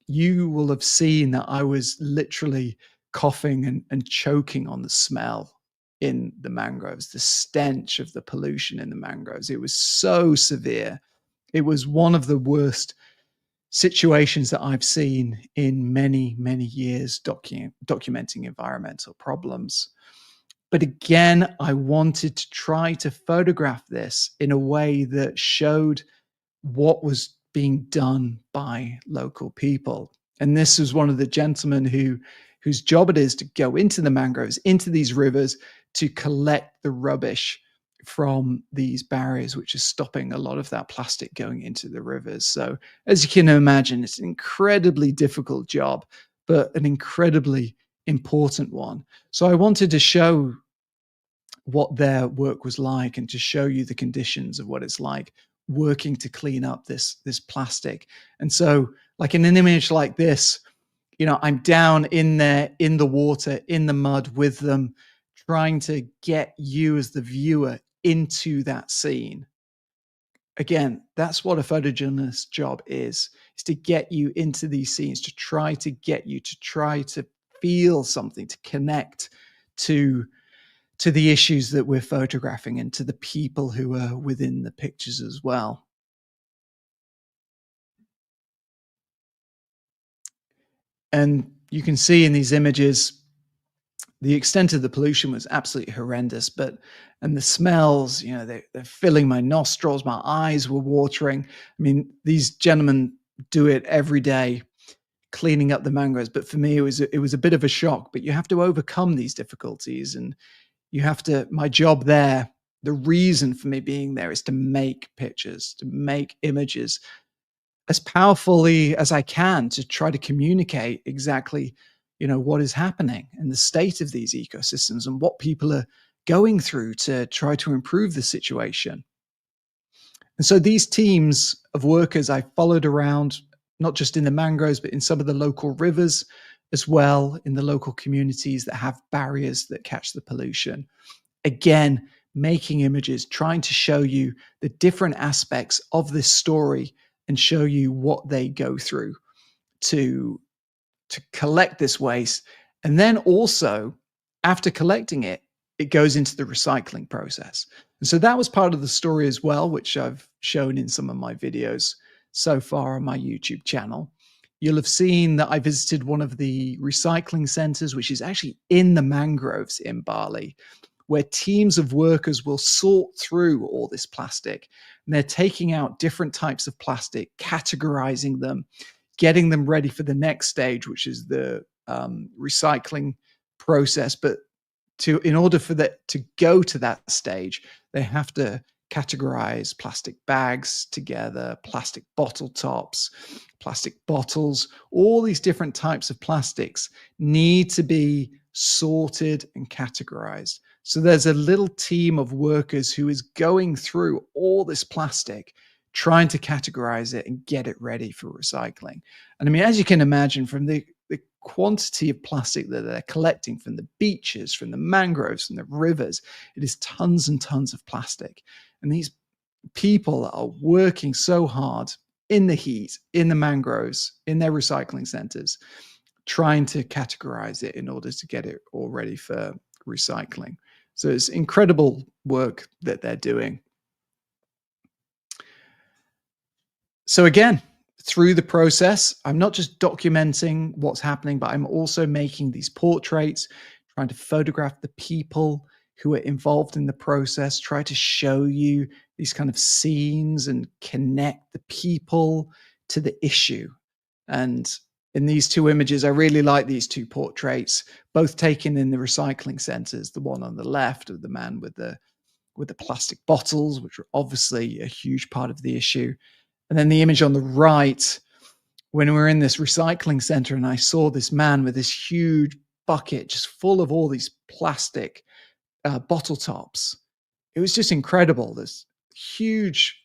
you will have seen that I was literally coughing and choking on the smell in the mangroves, the stench of the pollution in the mangroves. It was so severe. It was one of the worst situations that I've seen in many, many years documenting environmental problems. But again, I wanted to try to photograph this in a way that showed what was being done by local people. And this was one of the gentlemen whose job it is to go into the mangroves, into these rivers, to collect the rubbish from these barriers, which is stopping a lot of that plastic going into the rivers. So as you can imagine, it's an incredibly difficult job, but an incredibly important one. So I wanted to show what their work was like and to show you the conditions of what it's like working to clean up this plastic. And so, like in an image like this, you know, I'm down in there in the water, in the mud with them, trying to get you as the viewer into that scene. Again, that's what a photojournalist's job is to get you into these scenes, to try to get you to try to feel something, to connect to the issues that we're photographing and to the people who are within the pictures as well. And you can see in these images, the extent of the pollution was absolutely horrendous, and the smells, you know, they're filling my nostrils, my eyes were watering. I mean, these gentlemen do it every day, cleaning up the mangroves. But for me, it was a bit of a shock, but you have to overcome these difficulties, and you have to, my job there, the reason for me being there is to make pictures, to make images as powerfully as I can to try to communicate exactly, you know, what is happening and the state of these ecosystems and what people are going through to try to improve the situation. And so these teams of workers I followed around, not just in the mangroves, but in some of the local rivers as well, in the local communities that have barriers that catch the pollution. Again, making images, trying to show you the different aspects of this story and show you what they go through to collect this waste. And then also, after collecting it, it goes into the recycling process. And so that was part of the story as well, which I've shown in some of my videos so far on my YouTube channel. You'll have seen that I visited one of the recycling centers, which is actually in the mangroves in Bali, where teams of workers will sort through all this plastic. And they're taking out different types of plastic, categorizing them, getting them ready for the next stage, which is the recycling process, but in order for that to go to that stage, they have to categorize plastic bags together, plastic bottle tops, plastic bottles. All these different types of plastics need to be sorted and categorized. So there's a little team of workers who is going through all this plastic, trying to categorize it and get it ready for recycling. And I mean, as you can imagine, from the quantity of plastic that they're collecting from the beaches, from the mangroves, from the rivers, it is tons and tons of plastic. And these people are working so hard in the heat, in the mangroves, in their recycling centers, trying to categorize it in order to get it all ready for recycling. So it's incredible work that they're doing. So again, through the process, I'm not just documenting what's happening, but I'm also making these portraits, trying to photograph the people who are involved in the process, try to show you these kind of scenes and connect the people to the issue. And in these two images, I really like these two portraits, both taken in the recycling centers. The one on the left of the man with the plastic bottles, which are obviously a huge part of the issue. And then the image on the right, when we were in this recycling center and I saw this man with this huge bucket just full of all these plastic bottle tops. It was just incredible. This huge,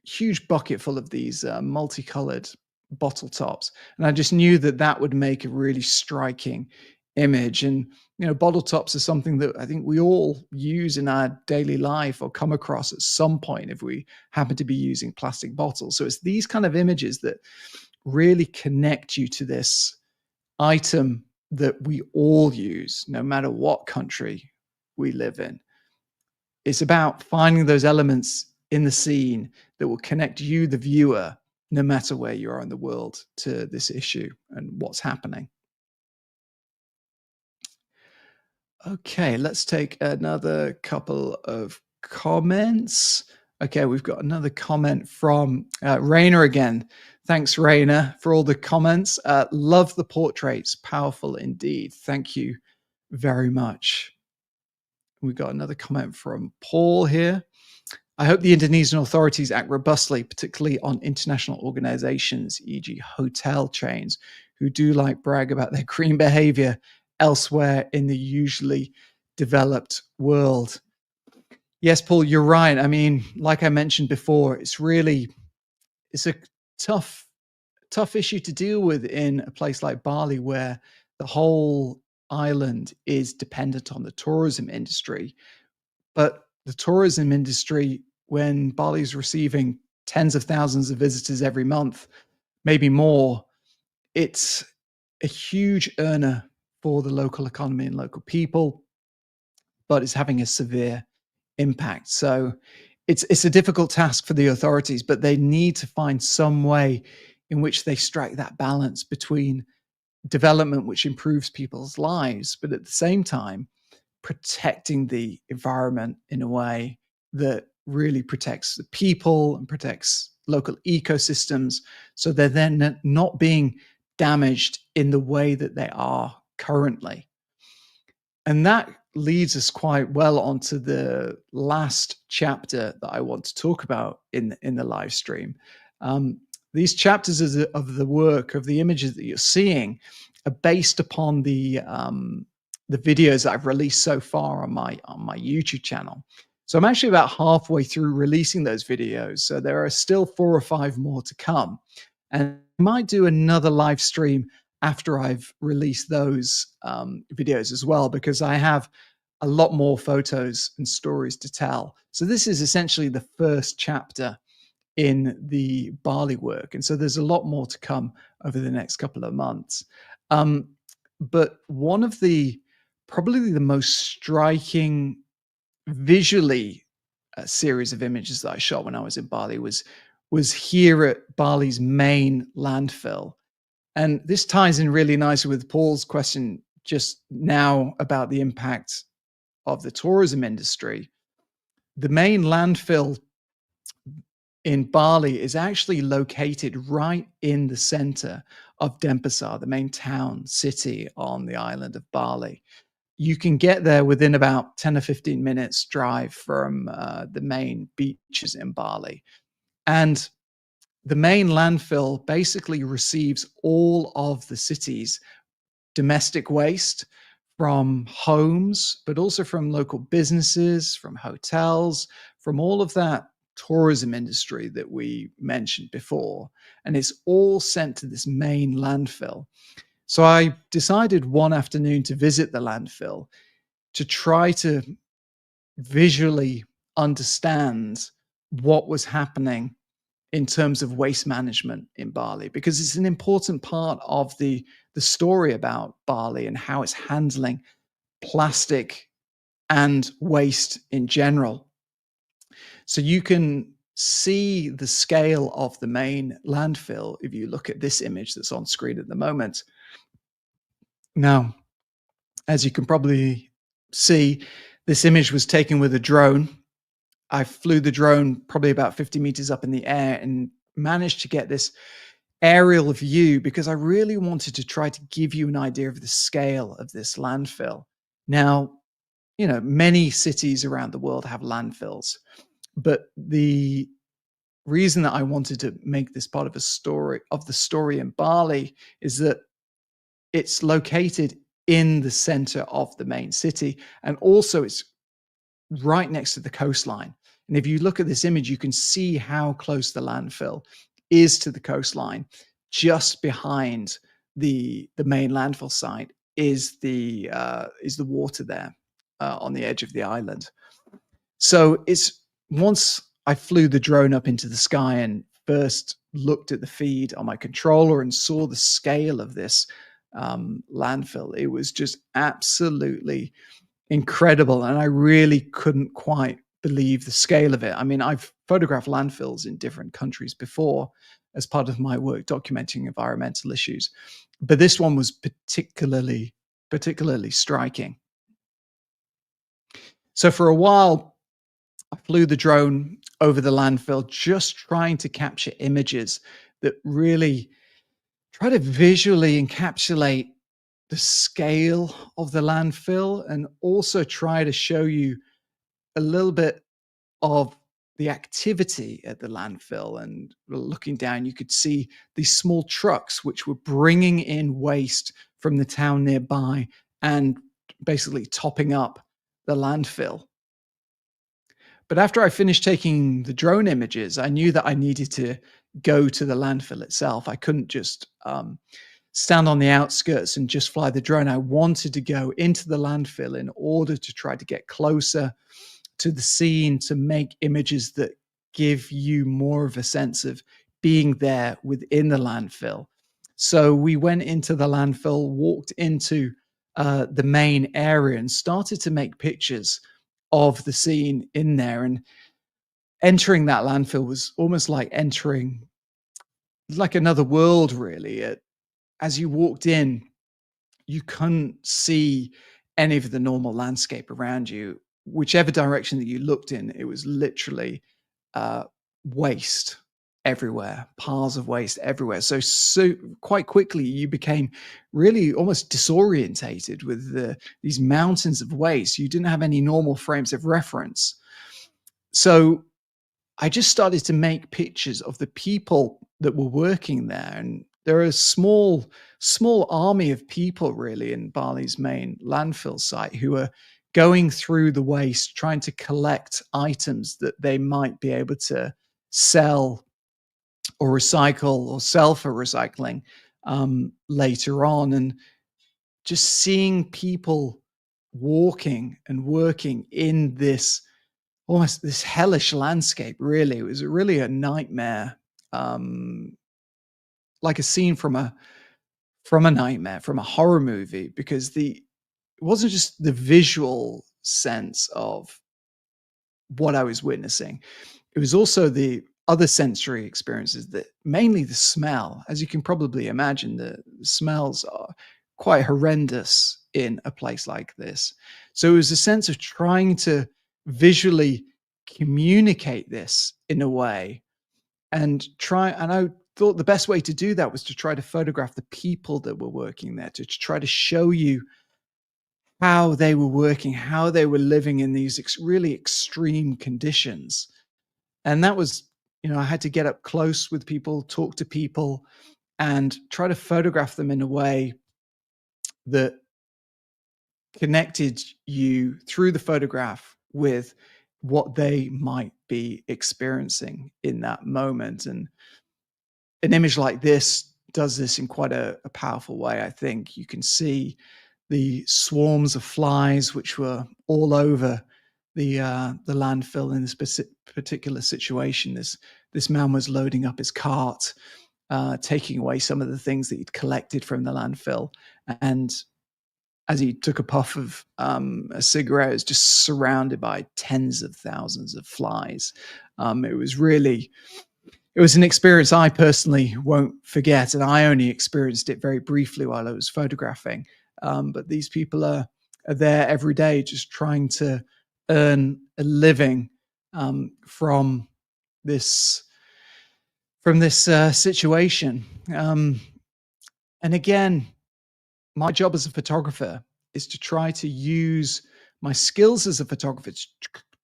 huge bucket full of these multicolored bottle tops. And I just knew that that would make a really striking image. And, you know, bottle tops are something that I think we all use in our daily life or come across at some point if we happen to be using plastic bottles. So it's these kind of images that really connect you to this item that we all use, no matter what country we live in. It's about finding those elements in the scene that will connect you, the viewer, no matter where you are in the world, to this issue and what's happening. Okay, let's take another couple of comments. Okay, we've got another comment from Raina again. Thanks, Raina, for all the comments. Love the portraits. Powerful indeed. Thank you very much. We've got another comment from Paul here. I hope the Indonesian authorities act robustly, particularly on international organizations, e.g. hotel chains, who do like brag about their green behavior elsewhere in the usually developed world. Yes, Paul, you're right. I mean, like I mentioned before, it's a tough issue to deal with in a place like Bali, where the whole island is dependent on the tourism industry. But the tourism industry, when Bali is receiving tens of thousands of visitors every month, maybe more, it's a huge earner for the local economy and local people, but it's having a severe impact. So it's a difficult task for the authorities, but they need to find some way in which they strike that balance between development, which improves people's lives, but at the same time, protecting the environment in a way that really protects the people and protects local ecosystems, so they're then not being damaged in the way that they are currently. And that leads us quite well onto the last chapter that I want to talk about in the live stream. These chapters of the work, of the images that you're seeing, are based upon the videos that I've released so far on my YouTube channel. So I'm actually about halfway through releasing those videos. So there are still 4 or 5 more to come. And I might do another live stream after I've released those videos as well, because I have a lot more photos and stories to tell. So this is essentially the first chapter in the Bali work. And so there's a lot more to come over the next couple of months. But one of probably the most striking visually series of images that I shot when I was in Bali was here at Bali's main landfill. And this ties in really nicely with Paul's question just now about the impact of the tourism industry. The main landfill in Bali is actually located right in the center of Denpasar, the main town, city on the island of Bali. You can get there within about 10 or 15 minutes drive from the main beaches in Bali. And the main landfill basically receives all of the city's domestic waste from homes, but also from local businesses, from hotels, from all of that tourism industry that we mentioned before. And it's all sent to this main landfill. So I decided one afternoon to visit the landfill to try to visually understand what was happening in terms of waste management in Bali, because it's an important part of the story about Bali and how it's handling plastic and waste in general. So you can see the scale of the main landfill if you look at this image that's on screen at the moment. Now, as you can probably see, this image was taken with a drone. I flew the drone probably about 50 meters up in the air and managed to get this aerial view because I really wanted to try to give you an idea of the scale of this landfill. Now, many cities around the world have landfills, but the reason that I wanted to make this part of the story in Bali is that it's located in the center of the main city, and also it's right next to the coastline. And if you look at this image, you can see how close the landfill is to the coastline. Just behind the main landfill site is the water there on the edge of the island. So it's once I flew the drone up into the sky and first looked at the feed on my controller and saw the scale of this landfill, it was just absolutely incredible. And I really couldn't quite believe the scale of it. I mean, I've photographed landfills in different countries before as part of my work documenting environmental issues, but this one was particularly striking. So for a while, I flew the drone over the landfill, just trying to capture images that really try to visually encapsulate the scale of the landfill and also try to show you a little bit of the activity at the landfill. And looking down, you could see these small trucks which were bringing in waste from the town nearby and basically topping up the landfill. But after I finished taking the drone images, I knew that I needed to go to the landfill itself. I couldn't just stand on the outskirts and just fly the drone. I wanted to go into the landfill in order to try to get closer to the scene, to make images that give you more of a sense of being there within the landfill. So we went into the landfill, walked into the main area and started to make pictures of the scene in there. And entering that landfill was almost like entering like another world, really. As you walked in, you couldn't see any of the normal landscape around you. Whichever direction that you looked in, it was literally waste everywhere, piles of waste everywhere. So quite quickly, you became really almost disorientated with these mountains of waste. You didn't have any normal frames of reference. So I just started to make pictures of the people that were working there. And there are a small army of people really in Bali's main landfill site who are going through the waste, trying to collect items that they might be able to sell or recycle or sell for recycling later on. And just seeing people walking and working in this almost this hellish landscape, really. It was really a nightmare, like a scene from a nightmare, from a horror movie, because it wasn't just the visual sense of what I was witnessing. It was also the other sensory experiences, that mainly the smell. As you can probably imagine, the smells are quite horrendous in a place like this. So it was a sense of trying to visually communicate this in a way and I thought the best way to do that was to try to photograph the people that were working there, to try to show you how they were working, how they were living in these really extreme conditions. And that was, I had to get up close with people, talk to people, and try to photograph them in a way that connected you through the photograph with what they might be experiencing in that moment. And an image like this does this in quite a powerful way. I think you can see the swarms of flies which were all over the landfill in this particular situation. This man was loading up his cart, taking away some of the things that he'd collected from the landfill, and as he took a puff of a cigarette, it was just surrounded by tens of thousands of flies. It was an experience I personally won't forget, and I only experienced it very briefly while I was photographing. But these people are there every day, just trying to earn a living from this situation. And again, my job as a photographer is to try to use my skills as a photographer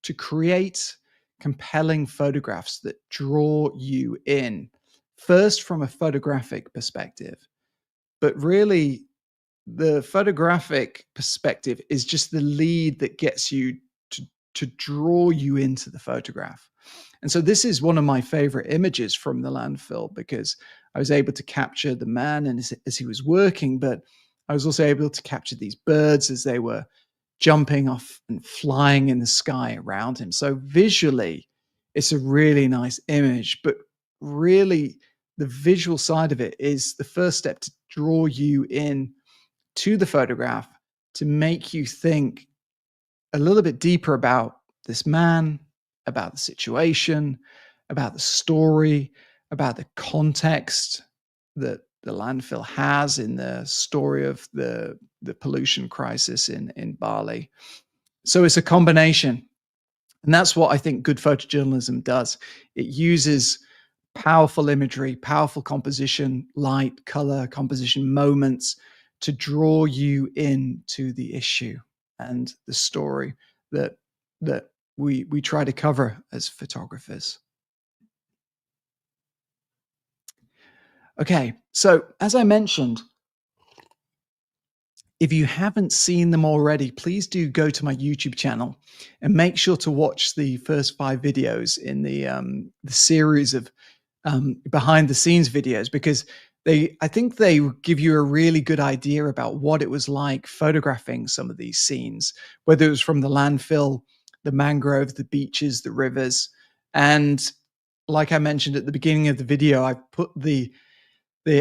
to create compelling photographs that draw you in, first from a photographic perspective. But really, the photographic perspective is just the lead that gets you to draw you into the photograph. And so this is one of my favorite images from the landfill, because I was able to capture the man and as he was working, but I was also able to capture these birds as they were jumping off and flying in the sky around him. So visually, it's a really nice image, but really the visual side of it is the first step to draw you in to the photograph, to make you think a little bit deeper about this man, about the situation, about the story, about the context that the landfill has in the story of the pollution crisis in Bali. So it's a combination. And that's what I think good photojournalism does. It uses powerful imagery, powerful composition, light, color, composition moments to draw you into the issue and the story that we try to cover as photographers. Okay, so as I mentioned, if you haven't seen them already, please do go to my YouTube channel and make sure to watch the first 5 videos in the series of behind the scenes videos, because I think they give you a really good idea about what it was like photographing some of these scenes, whether it was from the landfill, the mangrove, the beaches, the rivers. And like I mentioned at the beginning of the video, I put the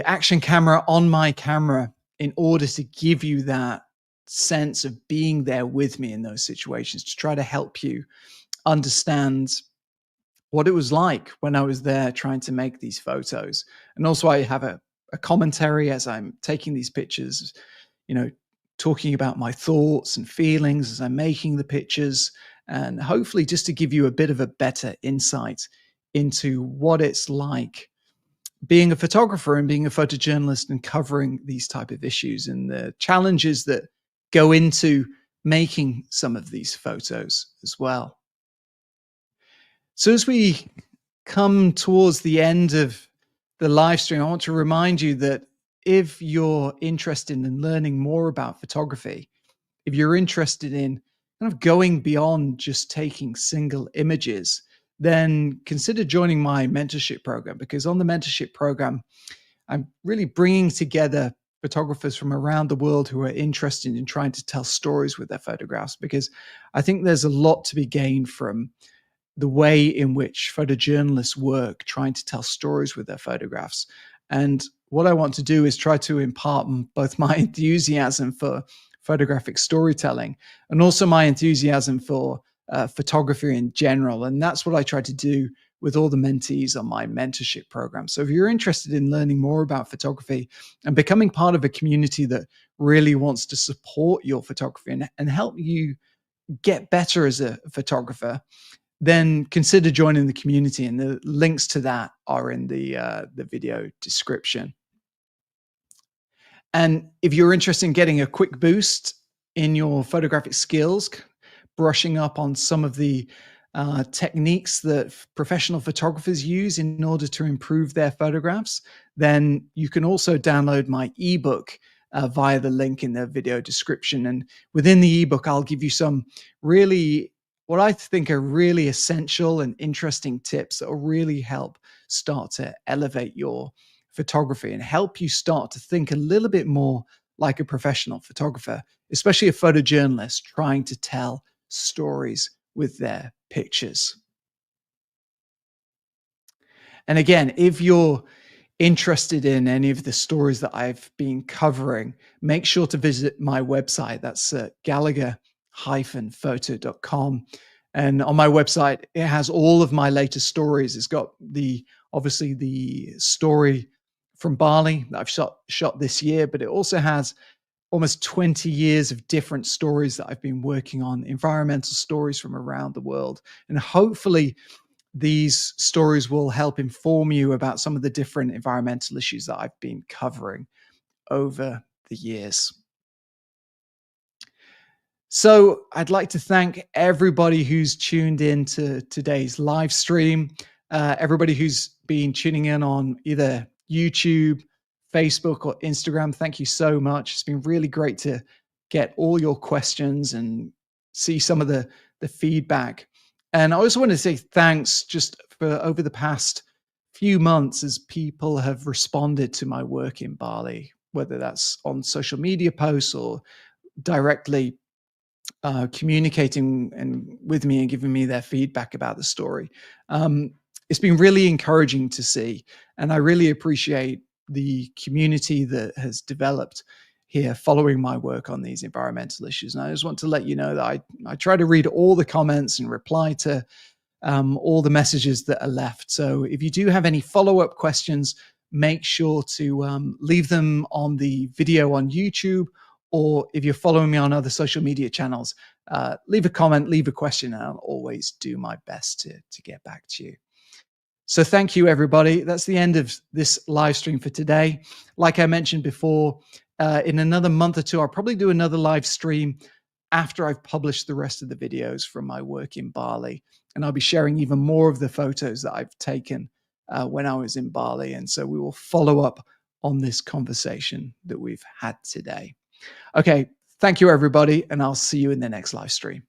action camera on my camera in order to give you that sense of being there with me in those situations, to try to help you understand what it was like when I was there trying to make these photos. And also I have a commentary as I'm taking these pictures, talking about my thoughts and feelings as I'm making the pictures, and hopefully just to give you a bit of a better insight into what it's like being a photographer and being a photojournalist and covering these type of issues and the challenges that go into making some of these photos as well. So as we come towards the end of the live stream, I want to remind you that if you're interested in learning more about photography, if you're interested in kind of going beyond just taking single images, then consider joining my mentorship program, because on the mentorship program, I'm really bringing together photographers from around the world who are interested in trying to tell stories with their photographs, because I think there's a lot to be gained from the way in which photojournalists work trying to tell stories with their photographs. And what I want to do is try to impart both my enthusiasm for photographic storytelling and also my enthusiasm for photography in general. And that's what I try to do with all the mentees on my mentorship program. So if you're interested in learning more about photography and becoming part of a community that really wants to support your photography and help you get better as a photographer, then consider joining the community, and the links to that are in the video description. And if you're interested in getting a quick boost in your photographic skills, brushing up on some of the techniques that professional photographers use in order to improve their photographs, then you can also download my ebook via the link in the video description. And within the ebook, I'll give you some really, what I think are really essential and interesting tips that will really help start to elevate your photography and help you start to think a little bit more like a professional photographer, especially a photojournalist trying to tell stories with their pictures. And again, if you're interested in any of the stories that I've been covering, make sure to visit my website. That's Gallagher-photo.com. And on my website, it has all of my latest stories. It's got obviously the story from Bali that I've shot this year, but it also has almost 20 years of different stories that I've been working on, environmental stories from around the world. And hopefully these stories will help inform you about some of the different environmental issues that I've been covering over the years. So I'd like to thank everybody who's tuned in to today's live stream, everybody who's been tuning in on either YouTube, Facebook, or Instagram. Thank you so much. It's been really great to get all your questions and see some of the feedback. And I also want to say thanks just for over the past few months as people have responded to my work in Bali, whether that's on social media posts or directly communicating with me and giving me their feedback about the story. It's been really encouraging to see, and I really appreciate the community that has developed here following my work on these environmental issues. And I just want to let you know that I try to read all the comments and reply to all the messages that are left. So if you do have any follow-up questions, make sure to leave them on the video on YouTube, or if you're following me on other social media channels, leave a comment, leave a question, and I'll always do my best to get back to you. So thank you, everybody. That's the end of this live stream for today. Like I mentioned before, in another month or two, I'll probably do another live stream after I've published the rest of the videos from my work in Bali. And I'll be sharing even more of the photos that I've taken when I was in Bali. And so we will follow up on this conversation that we've had today. Okay, thank you, everybody, and I'll see you in the next live stream.